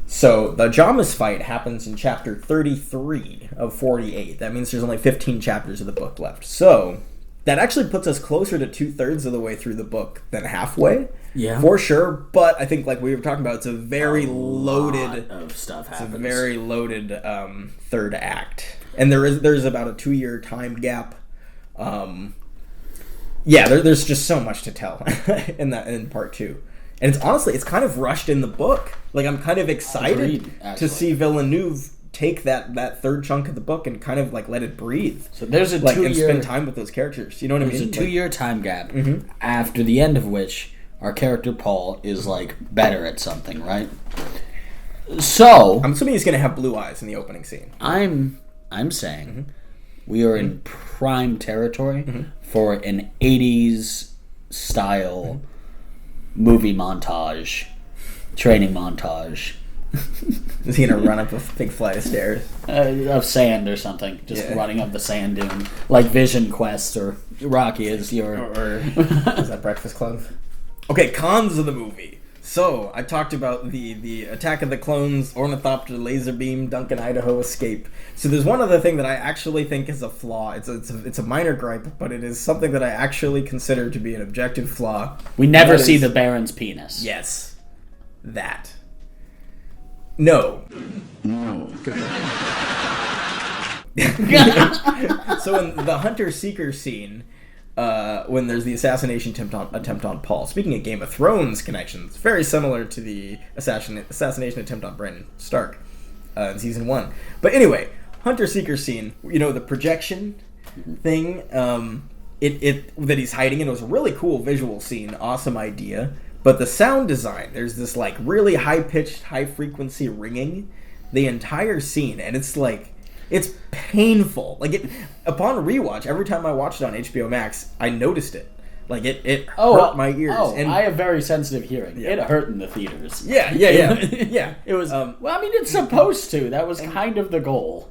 So the Jamis fight happens in chapter 33 of 48. That means there's only 15 chapters of the book left. So that actually puts us closer to 2/3 of the way through the book than halfway. Yeah, for sure. But I think, like we were talking about, it's a very loaded of stuff happens. It's a very loaded third act, and there's about a 2-year time gap. There's just so much to tell in part 2. And it's kind of rushed in the book. Like, I'm kind of excited to see Villeneuve take that third chunk of the book and kind of like let it breathe. So there's a 2-year and spend time with those characters. You know what I mean? There's a 2-year time gap, after the end of which our character Paul is like better at something, right? So I'm assuming he's going to have blue eyes in the opening scene. I'm saying we are in prime territory for an 80s style movie montage, training montage. Is he going to run up a big flight of stairs? Of sand or something, just running up the sand dune, like Vision Quest or Rocky is your. Or is that Breakfast Club? Okay, cons of the movie. So I talked about the Attack of the Clones, Ornithopter, Laser Beam, Duncan, Idaho escape. So there's one other thing that I actually think is a flaw. It's a minor gripe, but it is something that I actually consider to be an objective flaw. We never see the Baron's penis. Yes, that. No. So in the Hunter-Seeker scene, when there's the assassination attempt on Paul, speaking of Game of Thrones connections, very similar to the assassination attempt on Brandon Stark in season 1. But anyway, Hunter-Seeker scene, the projection thing, that he's hiding in, it was a really cool visual scene, awesome idea. But the sound design, there's this like really high-pitched, high-frequency ringing the entire scene, and it's like, it's painful. Like, upon rewatch, every time I watched it on HBO Max, I noticed it. Like, it hurt my ears. Oh, and I have very sensitive hearing. Yeah. It hurt in the theaters. Yeah. It was, well, I mean, it's supposed to. That was kind of the goal.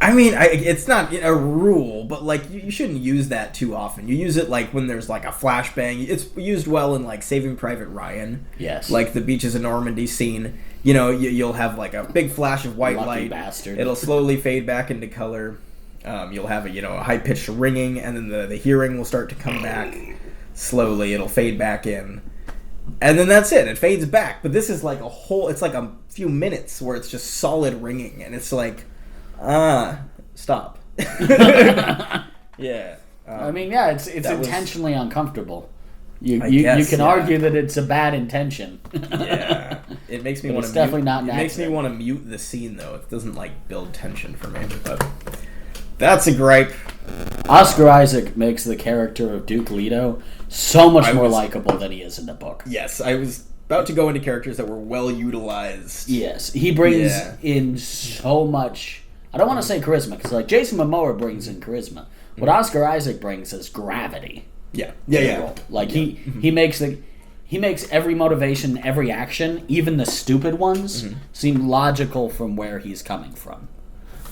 It's not a rule, but like you shouldn't use that too often. You use it like when there's like a flashbang. It's used well in like Saving Private Ryan. Yes. Like the Beaches of Normandy scene. You'll have like a big flash of white Lucky light. bastard. It'll slowly fade back into color. You'll have a high pitched ringing, and then the hearing will start to come back slowly. It'll fade back in, and then that's it. It fades back. But this is like it's like a few minutes where it's just solid ringing, and it's like. Stop. Yeah. I mean, yeah, it's intentionally uncomfortable. You guess, can argue that it's a bad intention. Yeah. It makes me want to definitely not an It makes me accident. want to mute the scene though. It doesn't like build tension for me. But that's a gripe. Oscar Isaac makes the character of Duke Leto so much more likable than he is in the book. Yes, I was about to go into characters that were well utilized. Yes, he brings in so much. I don't want to say charisma, because like Jason Momoa brings in charisma. What Oscar Isaac brings is gravity. Yeah. Like he makes every motivation, every action, even the stupid ones, seem logical from where he's coming from.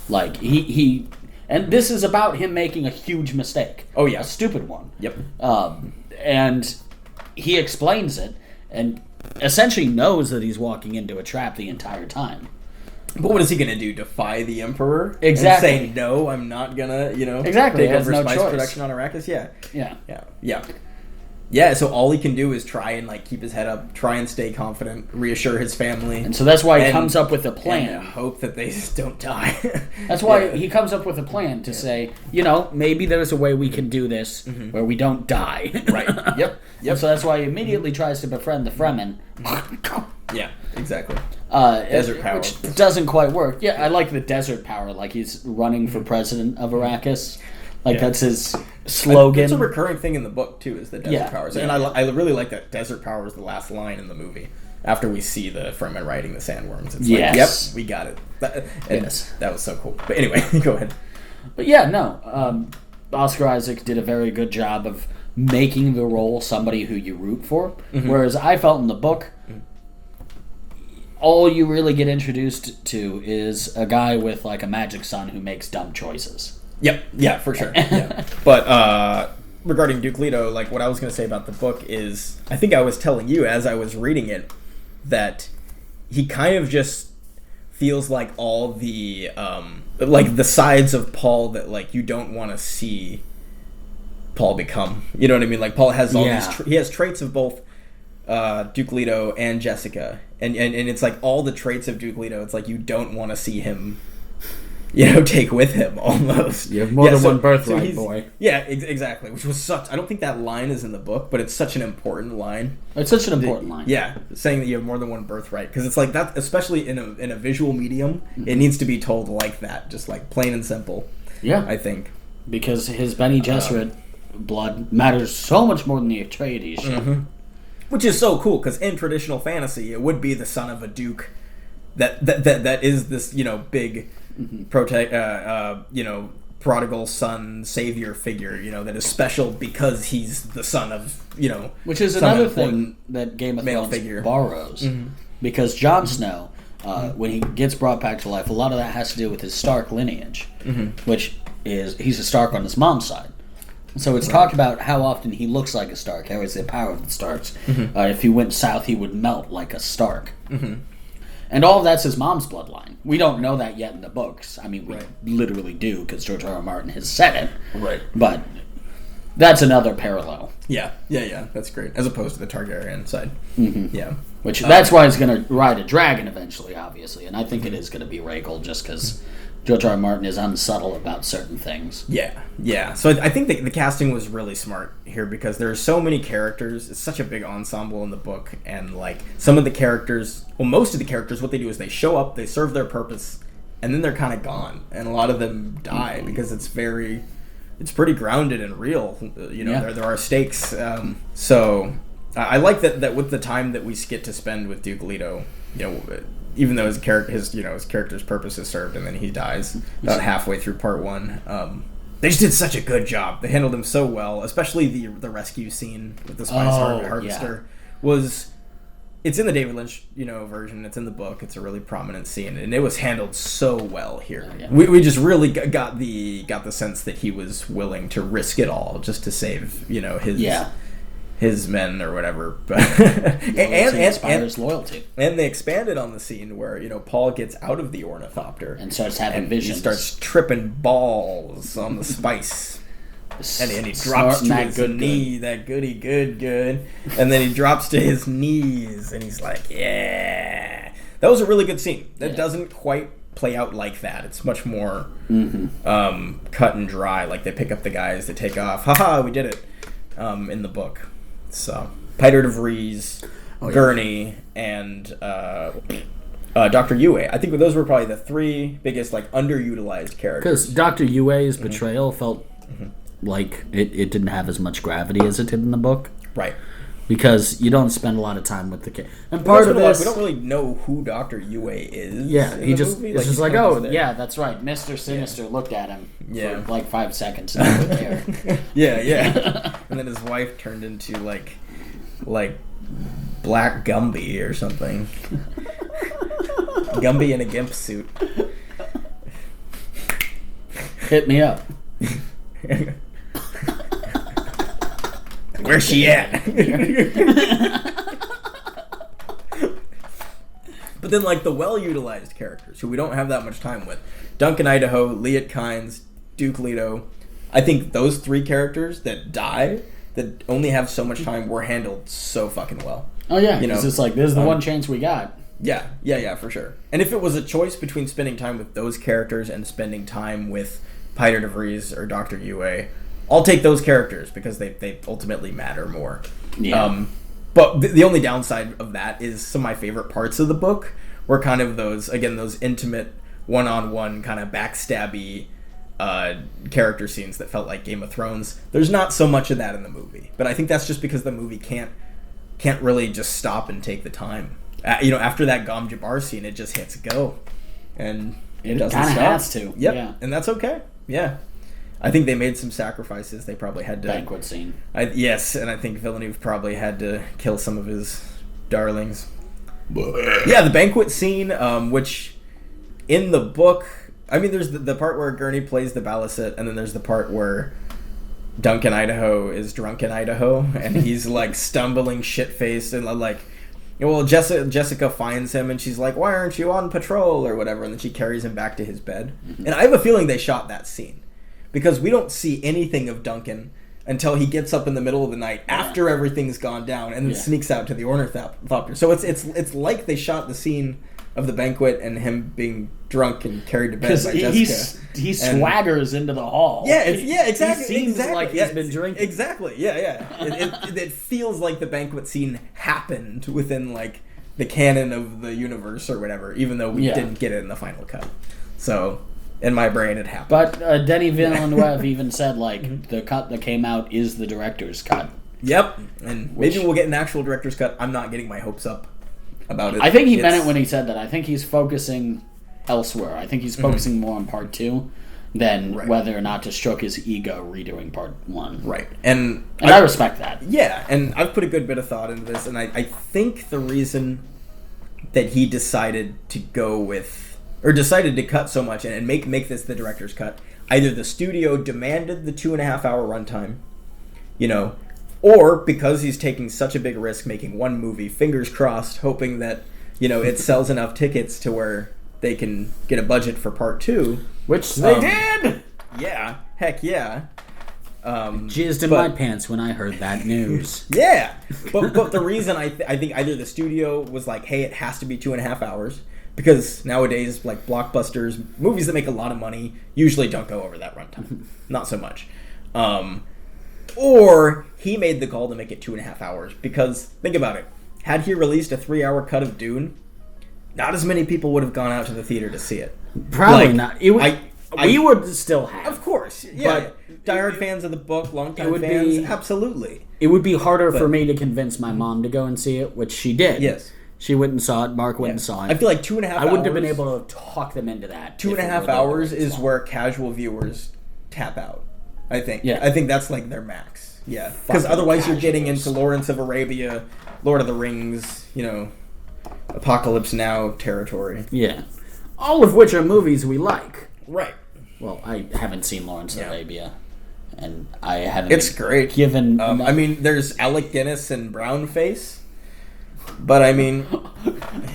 Like he and this is about him making a huge mistake. Oh yeah, a stupid one. Yep. And he explains it and essentially knows that he's walking into a trap the entire time. But what is he going to do? Defy the Emperor? Exactly. And say, no, I'm not going to, exactly. take over no spice choice. production on Arrakis? Yeah. Yeah, so all he can do is try and like keep his head up, try and stay confident, reassure his family. And so that's why he comes up with a plan. And hope that they just don't die. That's why he comes up with a plan to say, maybe there's a way we can do this where we don't die. Right. Yep. And so that's why he immediately tries to befriend the Fremen. Yeah, exactly. Desert power. Which doesn't quite work. Yeah, I like the desert power. Like he's running for president of Arrakis. Like that's his slogan. It's a recurring thing in the book too, is the desert powers. And Yeah. I really like that desert power is the last line in the movie. After we see the Fremen riding the sandworms. It's like, yep, we got it. That was so cool. But anyway, go ahead. But yeah, no. Oscar Isaac did a very good job of making the role somebody who you root for. Whereas I felt in the book, all you really get introduced to is a guy with like a magic sun who makes dumb choices. Yep, yeah, for sure. Yeah. But regarding Duke Leto, like what I was going to say about the book is, I think I was telling you as I was reading it that he kind of just feels like all the like the sides of Paul that like you don't want to see Paul become. You know what I mean? Like Paul has all these he has traits of both Duke Leto and Jessica, and it's like all the traits of Duke Leto. It's like you don't want to see him, take with him almost. You have more than one birthright, boy. Yeah, exactly. Which was such. I don't think that line is in the book, but it's such an important line. It's such an important line. Yeah, saying that you have more than one birthright, because it's like that, especially in a visual medium, it needs to be told like that, just like plain and simple. Yeah, I think because his Bene Gesserit blood matters so much more than the Atreides shit. Which is so cool, because in traditional fantasy, it would be the son of a duke that is this, big prodigal son savior figure, that is special because he's the son of, Which is some another important thing that Game of male Thrones figure. borrows. Because Jon Snow, when he gets brought back to life, a lot of that has to do with his Stark lineage, which is, he's a Stark on his mom's side. So it's talked about how often he looks like a Stark, how he's the power of the Starks. If he went south, he would melt like a Stark. And all of that's his mom's bloodline. We don't know that yet in the books. I mean, we literally do, because George R. R. Martin has said it. Right. But that's another parallel. Yeah. That's great. As opposed to the Targaryen side. Yeah. Which, that's why he's going to ride a dragon eventually, obviously. And I think it is going to be Rhaegal, just because George R. R. Martin is unsubtle about certain things. Yeah. So I think the casting was really smart here, because there are so many characters. It's such a big ensemble in the book, and some of the characters, most of the characters, what they do is they show up, they serve their purpose, and then they're kind of gone. And a lot of them die because it's pretty grounded and real. There are stakes. So I like that with the time that we get to spend with Duke Leto, even though his character's purpose is served, and then he dies about halfway through part 1. They just did such a good job. They handled him so well, especially the rescue scene with the spice harvester. It's in the David Lynch version. It's in the book. It's a really prominent scene, and it was handled so well here. We just really got the sense that he was willing to risk it all just to save his men or whatever. But and inspires loyalty. And they expanded on the scene where Paul gets out of the ornithopter and starts having visions. He starts tripping balls on the spice. And he drops to his knee, that goody good. And then he drops to his knees, and he's like, yeah. That was a really good scene. That doesn't quite play out like that. It's much more cut and dry. Like, they pick up the guys, they take off. Haha, we did it. In the book. So, Peter de Vries, Gurney, and Dr. Yue. I think those were probably the three biggest, underutilized characters. Because Dr. Yue's betrayal felt like it didn't have as much gravity as it did in the book. Right. Because you don't spend a lot of time with the kid. And part of this... We don't really know who Dr. Yue is. Yeah, he just... It's just like, oh, yeah, that's right. Mr. Sinister looked at him for 5 seconds and didn't care. Yeah. And then his wife turned into, Black Gumby or something. Gumby in a gimp suit. Hit me up. Where's she at? But then, the well-utilized characters, who we don't have that much time with. Duncan Idaho, Liet Kynes, Duke Leto. I think those three characters that die, that only have so much time, were handled so fucking well. Oh, yeah. It's just this is the one chance we got. Yeah, for sure. And if it was a choice between spending time with those characters and spending time with Peter de Vries or Dr. Yue, I'll take those characters because they ultimately matter more. Yeah. But the only downside of that is some of my favorite parts of the book were kind of those intimate, one-on-one, kind of backstabby character scenes that felt like Game of Thrones. There's not so much of that in the movie, but I think that's just because the movie can't really just stop and take the time. After that Gom Jabbar scene, it just hits go, and it doesn't stop. It kind of has to. Yep, yeah. And that's okay. Yeah. I think they made some sacrifices. They probably had to... Banquet scene. Yes, and I think Villeneuve probably had to kill some of his darlings. Yeah, the banquet scene, which in the book... I mean, there's the part where Gurney plays the baliset, and then there's the part where Duncan Idaho is drunk in Idaho, and he's, stumbling shit-faced, and, Jessica finds him, and she's like, why aren't you on patrol, or whatever, and then she carries him back to his bed. Mm-hmm. And I have a feeling they shot that scene. Because we don't see anything of Duncan until he gets up in the middle of the night after everything's gone down and then sneaks out to the ornithopter. So it's like they shot the scene of the banquet and him being drunk and carried to bed by Jessica. He swaggers into the hall. Yeah, exactly. He seems like he's been drinking. Exactly. Yeah. It feels like the banquet scene happened within the canon of the universe or whatever, even though we didn't get it in the final cut. So. in my brain it happened. But Denis Villeneuve even said, like, the cut that came out is the director's cut. Yep, and maybe we'll get an actual director's cut. I'm not getting my hopes up about it. I think he meant it when he said that. I think he's focusing elsewhere. I think he's focusing more on part 2 than whether or not to stroke his ego redoing part 1. Right, and I respect that. Yeah, and I've put a good bit of thought into this, and I think the reason that he decided to go with, or decided to cut so much and make this the director's cut, either the studio demanded the 2.5-hour runtime, you know, or because he's taking such a big risk making one movie, fingers crossed, hoping that, you know, it sells enough tickets to where they can get a budget for part 2. Which they did! Yeah, heck yeah. Jizzed in my pants when I heard that news. Yeah, but the reason I think either the studio was like, hey, it has to be 2.5 hours, because nowadays, like, blockbusters, movies that make a lot of money usually don't go over that runtime. Not so much. Or he made the call to make it 2.5 hours, because think about it. Had he released a 3-hour cut of Dune, not as many people would have gone out to the theater to see it. Probably Like, not. We would still have. Of course, yeah. Diehard fans of the book, longtime fans, absolutely. It would be harder for me to convince my mom to go and see it, which she did. Yes. She went and saw it. Mark went and saw it. I feel like 2.5 hours... I wouldn't have been able to talk them into that. 2.5 hours is where casual viewers tap out, I think. Yeah. I think that's like their max. Yeah. Because otherwise you're getting into Lawrence of Arabia, Lord of the Rings, you know, Apocalypse Now territory. Yeah. All of which are movies we like. Right. Well, I haven't seen Lawrence of Arabia. And I haven't... It's great. Given... I mean, there's Alec Guinness and Brownface. But I mean...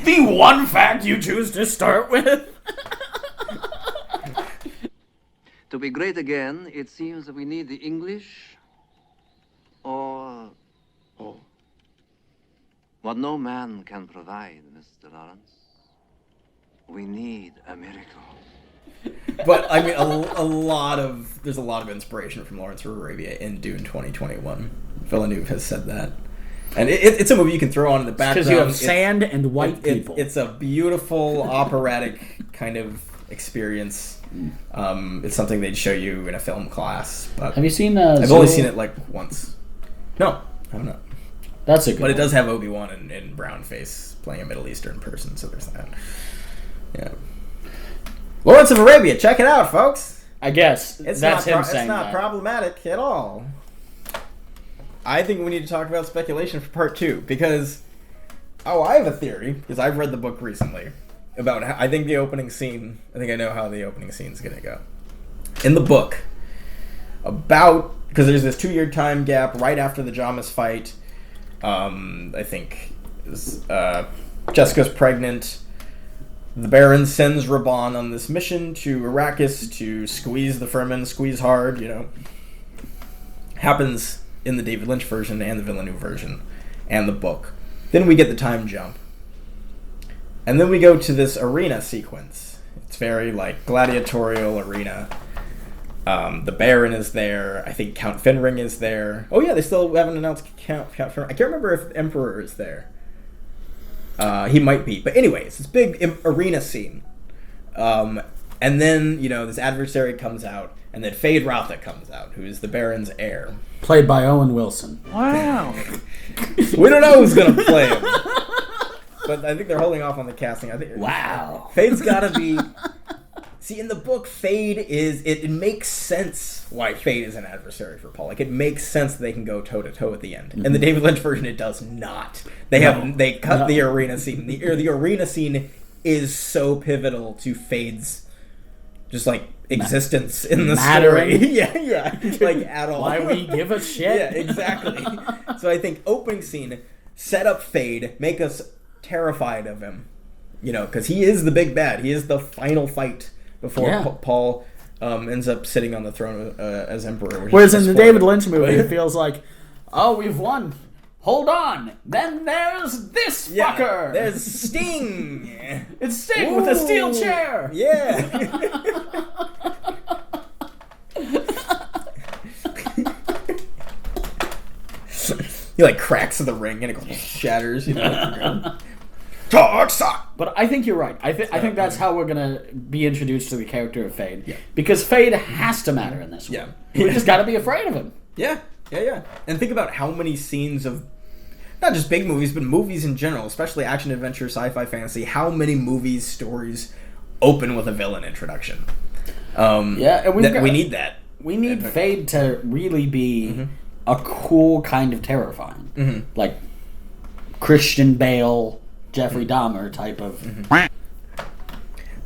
the one fact you choose to start with? To be great again, it seems that we need the English or what no man can provide, Mr. Lawrence. We need a miracle. But I mean, there's a lot of inspiration from Lawrence of Arabia in Dune 2021. Villeneuve has said that, and it's a movie you can throw on in the background because you have sand and white people. It's a beautiful operatic kind of experience. It's something they'd show you in a film class. But have you seen? I've only seen it like once. No, I have not. That's a good. But it does have Obi-Wan and Brownface playing a Middle Eastern person, so there's that. Yeah. Lawrence of Arabia, check it out, folks. I guess it's that's not him saying it's not that. problematic at all. I think we need to talk about speculation for part 2 because I have a theory because I've read the book recently about how, I think the opening scene. I think I know how the opening scene is gonna go. In the book, because there's this 2-year time gap right after the Jamis fight. I think Jessica's pregnant. The Baron sends Raban on this mission to Arrakis to squeeze the Fremen, squeeze hard, you know. Happens in the David Lynch version and the Villeneuve version and the book. Then we get the time jump. And then we go to this arena sequence. It's very, like, gladiatorial arena. The Baron is there. I think Count Finring is there. Oh, yeah, they still haven't announced Count Finring. I can't remember if Emperor is there. He might be. But anyway, it's this big arena scene. And then, you know, this adversary comes out, and then Fade Rotha comes out, who is the Baron's heir. Played by Owen Wilson. Wow. We don't know who's going to play him. But I think they're holding off on the casting. I think Wow. Fade's got to be... See, in the book, Fade is... It makes sense why Fade is an adversary for Paul. Like, it makes sense that they can go toe-to-toe at the end. In the David Lynch version, it does not. They cut the arena scene. The arena scene is so pivotal to Fade's just, like, existence in the story. yeah. Like, at all. Why we give a shit? Yeah, exactly. So I think opening scene, set up Fade, make us terrified of him. You know, because he is the big bad. He is the final fight before Paul ends up sitting on the throne as emperor. Whereas in the David Lynch movie, it feels like, oh, we've won. Hold on. Then there's this fucker. There's Sting. It's Sting with a steel chair. Yeah. He like cracks the ring and it goes shatters. You know. Dark side. But I think you're right. I think that's how we're gonna be introduced to the character of Fade. Yeah. Because Fade has to matter in this one. Yeah. We just gotta be afraid of him. Yeah. And think about how many scenes of not just big movies, but movies in general, especially action, adventure, sci-fi, fantasy. How many movies, stories open with a villain introduction? And we need that. We need Fade to really be a cool kind of terrifying, like Christian Bale, Jeffrey Dahmer type of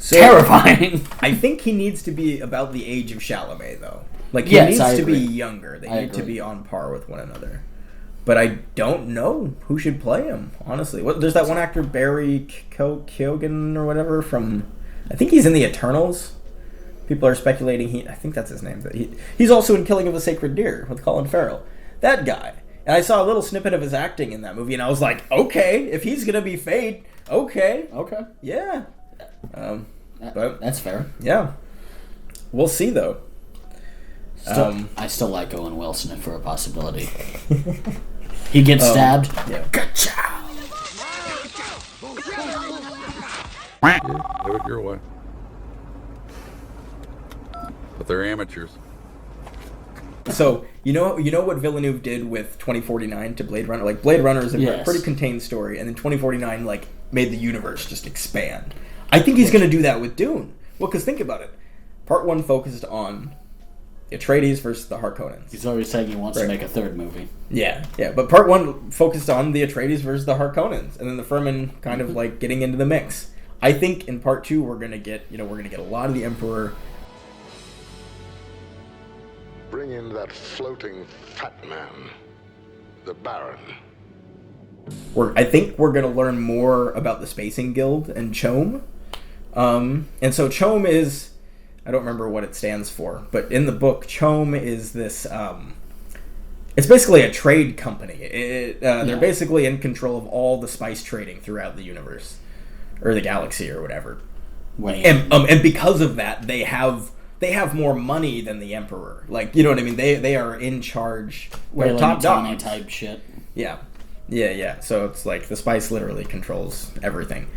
terrifying. I think he needs to be about the age of Chalamet, though. Like, he Yes, needs I to agree. be younger. They I need to agree. be on par with one another. But I don't know who should play him, honestly. There's that one actor, Barry Keoghan or whatever, from... I think he's in the Eternals. People are speculating I think that's his name. But he's also in Killing of a Sacred Deer with Colin Farrell. That guy. And I saw a little snippet of his acting in that movie, and I was like, okay, if he's going to be Fade, okay. Yeah. But That's fair. yeah. We'll see, though. I still like Owen Wilson for a possibility. He gets stabbed. Yeah. Do it your way. But they're amateurs. So, you know what Villeneuve did with 2049 to Blade Runner? Like, Blade Runner is a Yes. pretty contained story, and then 2049, like, made the universe just expand. I think he's going to do that with Dune. Well, because think about it. Part 1 focused on Atreides versus the Harkonnens. He's always saying he wants to make a third movie. Yeah. But Part 1 focused on the Atreides versus the Harkonnens, and then the Fremen kind of, like, getting into the mix. I think in Part 2 we're going to get a lot of the Emperor. Bring in that floating fat man, the Baron. I think we're going to learn more about the Spacing Guild and CHOAM. And so CHOAM is... I don't remember what it stands for, but in the book, CHOAM is this... it's basically a trade company. They're basically in control of all the spice trading throughout the universe. Or the galaxy, or whatever. And because of that, they have more money than the Emperor. Like, you know what I mean? They are in charge. They're top dogs. Type shit. Yeah. So it's like the spice literally controls everything.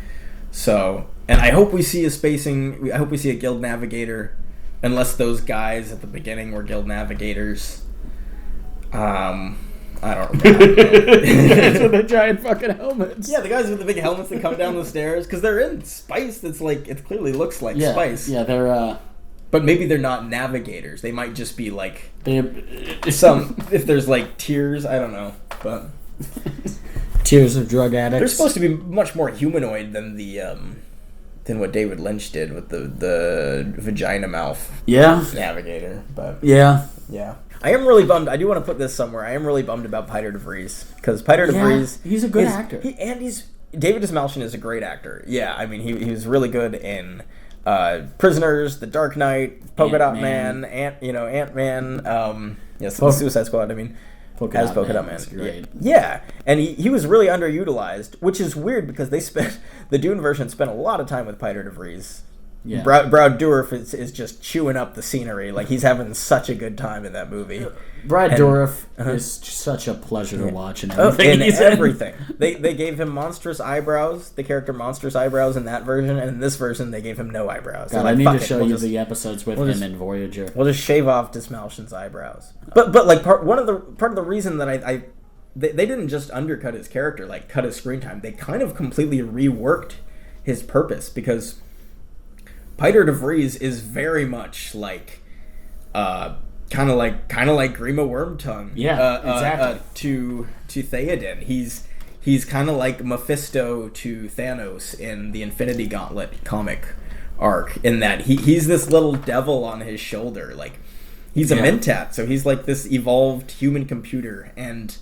So, and I hope we see I hope we see a guild navigator, unless those guys at the beginning were guild navigators. I don't know. With the giant fucking helmets. Yeah, the guys with the big helmets that come down the stairs, because they're in spice that's like, it clearly looks like spice. Yeah, they're... But maybe they're not navigators. They might just be like... Some... if there's like tiers, I don't know. But... Tears of drug addicts. They're supposed to be much more humanoid than the than what David Lynch did with the vagina mouth navigator. But yeah. I am really bummed. I do want to put this somewhere. I am really bummed about Peter de Vries, because Peter de Vries, he's a good actor. David Desmalchian is a great actor. Yeah, I mean he was really good in Prisoners, The Dark Knight, Polka Dot Man, Ant-Man. Suicide Squad. I mean. Polka Dot Man. Great. Yeah, and he was really underutilized, which is weird because the Dune version spent a lot of time with Peter de Vries. Yeah. Brad Dourif is just chewing up the scenery. Like, he's having such a good time in that movie. Brad Dourif is such a pleasure to watch in everything. They gave him monstrous eyebrows, the character monstrous eyebrows in that version, and in this version they gave him no eyebrows. God, I need to show you the episodes with him in Voyager. We'll just shave off Desmalchian's eyebrows. But like part of the reason that they didn't just undercut his character, like cut his screen time. They kind of completely reworked his purpose, because Peter de Vries is very much like kind of like Grima Wormtongue. Yeah, exactly. To Theoden. He's kind of like Mephisto to Thanos in the Infinity Gauntlet comic arc, in that he's this little devil on his shoulder. Like, he's a Mentat, so he's like this evolved human computer, and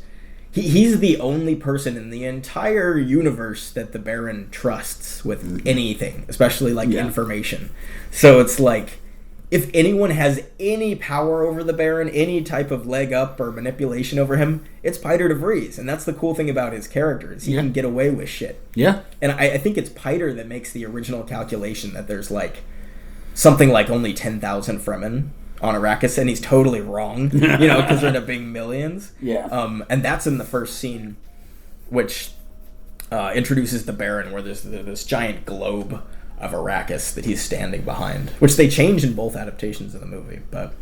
he's the only person in the entire universe that the Baron trusts with anything, especially like information. So it's like, if anyone has any power over the Baron, any type of leg up or manipulation over him, it's Peter de Vries. And that's the cool thing about his character, is he can get away with shit. Yeah. And I think it's Peter that makes the original calculation that there's like something like only 10,000 Fremen on Arrakis, and he's totally wrong, because there end up being millions. Yeah. And that's in the first scene, which introduces the Baron, where there's this giant globe of Arrakis that he's standing behind, which they change in both adaptations of the movie. But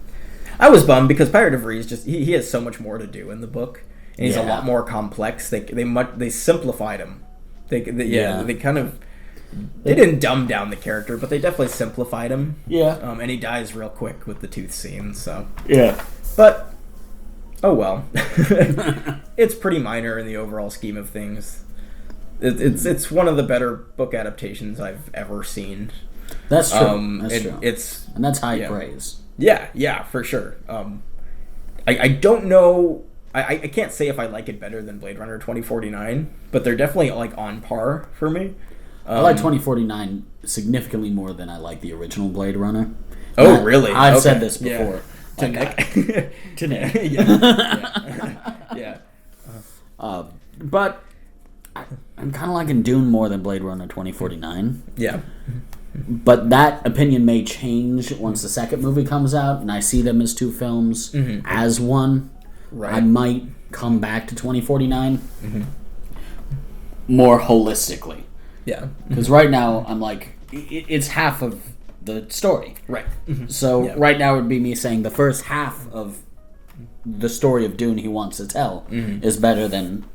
I was bummed because Pirate of Rees just he has so much more to do in the book, and he's a lot more complex. They simplified him. They kind of. They didn't dumb down the character, but they definitely simplified him. Yeah. And he dies real quick with the tooth scene, so... Yeah. But, oh well. It's pretty minor in the overall scheme of things. It's one of the better book adaptations I've ever seen. That's true. True. And that's high praise. Yeah, for sure. I don't know... I can't say if I like it better than Blade Runner 2049, but they're definitely, like, on par for me. I like 2049 significantly more than I like the original Blade Runner. Oh, really? I've said this before. To Nick. To Nick. Yeah. But I'm kind of liking Dune more than Blade Runner 2049. Yeah. But that opinion may change once the second movie comes out, and I see them as two films as one. Right. I might come back to 2049 more holistically. Yeah. Because right now, I'm like, it's half of the story. Right. So right now would be me saying the first half of the story of Dune he wants to tell is better than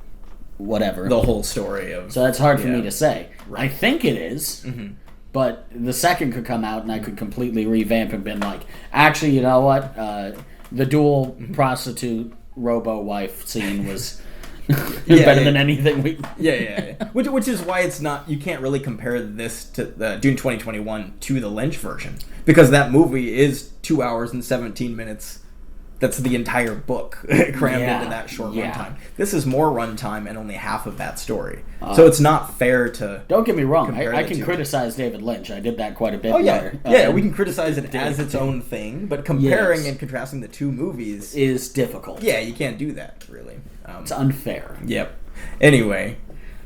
whatever. The whole story of... So that's hard for me to say. Right. I think it is, but the second could come out and I could completely revamp and been like, actually, you know what? The dual prostitute robo-wife scene was... better than anything we... Which is why it's not... You can't really compare this to the Dune 2021 to the Lynch version. Because that movie is 2 hours and 17 minutes. That's the entire book crammed into that short runtime. This is more runtime and only half of that story. So it's not fair to... Don't get me wrong. I can criticize David Lynch. I did that quite a bit. Oh, yeah. We can criticize it as its own thing. But comparing and contrasting the two movies... is difficult. Yeah, you can't do that, really. It's unfair. Yep. Anyway,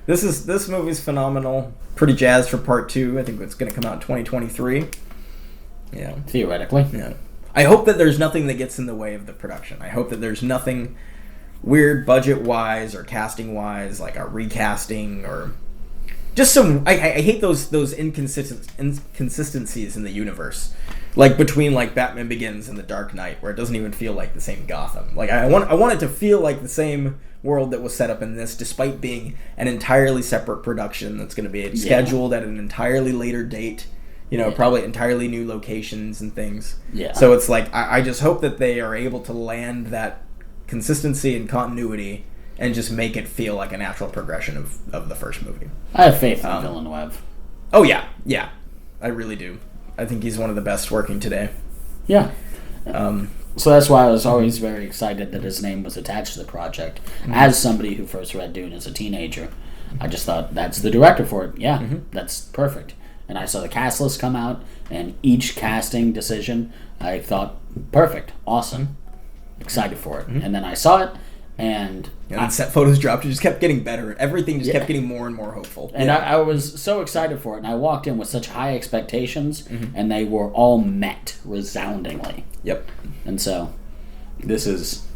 this movie's phenomenal. Pretty jazzed for part 2. I think it's going to come out in 2023. Yeah. Theoretically. Yeah. I hope that there's nothing that gets in the way of the production. I hope that there's nothing weird budget-wise or casting-wise, like a recasting or just some... I hate those inconsistencies in the universe. Like between like Batman Begins and The Dark Knight, where it doesn't even feel like the same Gotham. Like I want it to feel like the same world that was set up in this, despite being an entirely separate production that's going to be scheduled at an entirely later date. You know, probably entirely new locations and things. Yeah. So it's like I just hope that they are able to land that consistency and continuity and just make it feel like a natural progression of the first movie. I have faith in Villeneuve. Oh yeah, I really do. I think he's one of the best working today. Yeah. So that's why I was always very excited that his name was attached to the project. As somebody who first read Dune as a teenager, I just thought, that's the director for it. Yeah, that's perfect. And I saw the cast list come out, and each casting decision, I thought, perfect, awesome, excited for it. And then I saw it, and set photos dropped. It just kept getting better. Everything just kept getting more and more hopeful. And I was so excited for it, and I walked in with such high expectations, and they were all met resoundingly. Yep. And so, this is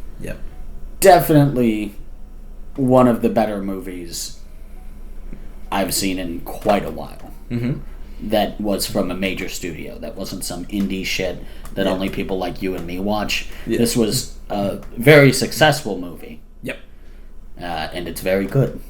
definitely one of the better movies I've seen in quite a while. That was from a major studio. That wasn't some indie shit that only people like you and me watch. This was a very successful movie. Yep. And it's very good.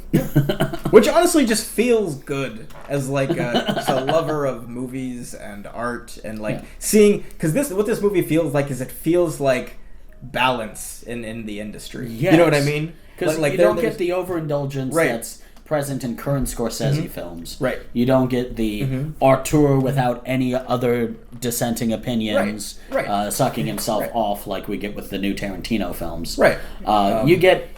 Which honestly just feels good as like just a lover of movies and art and like seeing... Because what this movie feels like is it feels like balance in the industry. Yes. You know what I mean? Because you don't get the overindulgence that's present in current Scorsese films. Right. You don't get the auteur without any other dissenting opinions sucking himself off like we get with the new Tarantino films. Right. You get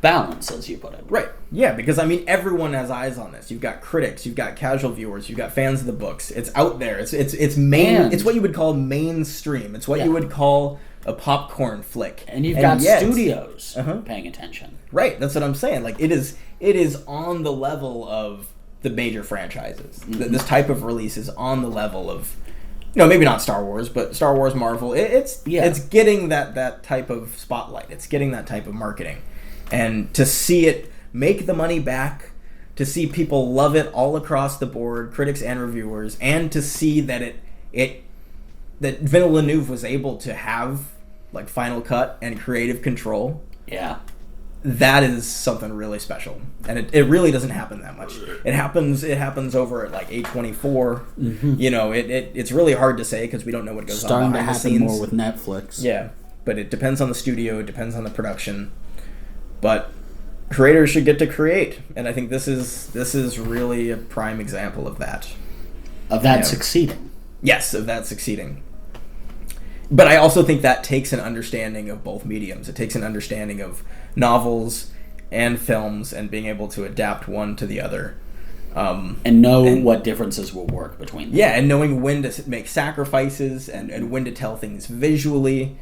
balance, as you put it. Right. Yeah, because I mean everyone has eyes on this. You've got critics, you've got casual viewers, you've got fans of the books. It's out there. It's it's what you would call mainstream. It's what you would call a popcorn flick. And you've got studios paying attention. Right, that's what I'm saying. Like it is on the level of the major franchises. This type of release is on the level of, maybe not Star Wars, but Star Wars, Marvel. It's getting that type of spotlight. It's getting that type of marketing. And to see it make the money back, to see people love it all across the board, critics and reviewers, and to see that that Villeneuve was able to have like final cut and creative control. Yeah. That is something really special, and it really doesn't happen that much. It happens over at like A24. Mm-hmm. You know, it's really hard to say because we don't know what goes Starting on to behind the happen scenes. more with Netflix. Yeah, but it depends on the studio. It depends on the production. But creators should get to create, and I think this is really a prime example of that. Of that succeeding. Yes, of that succeeding. But I also think that takes an understanding of both mediums. It takes an understanding of novels and films and being able to adapt one to the other. And what differences will work between them. Yeah, and knowing when to make sacrifices and when to tell things visually.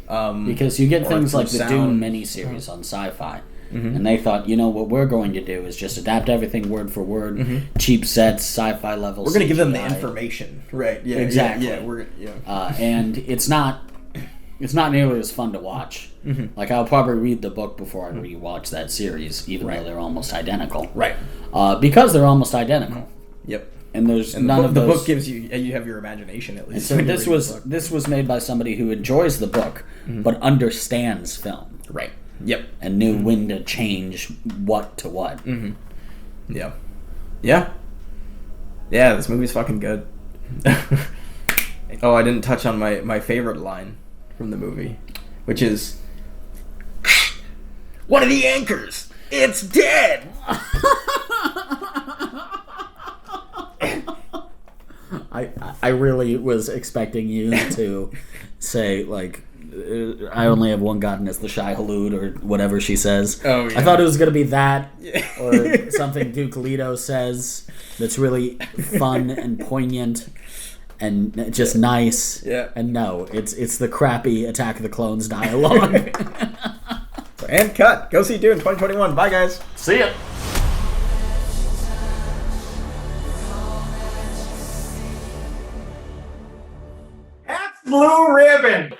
Because you get things like the sound. Dune miniseries on Sci-Fi. And they thought, what we're going to do is just adapt everything word for word, cheap sets, sci-fi levels. We're going to give them the information, right? Yeah, exactly. And it's not nearly as fun to watch. Like I'll probably read the book before I rewatch that series, even though they're almost identical. Right. Because they're almost identical. Yep. And there's none of those. The book gives you have your imagination at least. So this was made by somebody who enjoys the book but understands film. Right. Yep. And knew when to change what to what. Yeah. Yeah. Yeah, this movie's fucking good. Oh, I didn't touch on my favorite line from the movie, which is, one of the anchors! It's dead! I really was expecting you to say, like, I only have one god and it's the Shai Hulud or whatever she says. Oh, yeah. I thought it was going to be that or something Duke Leto says that's really fun and poignant and just nice. Yeah. And no, it's the crappy Attack of the Clones dialogue. And cut. Go see Dune 2021. Bye, guys. See ya. That's Blue Ribbon.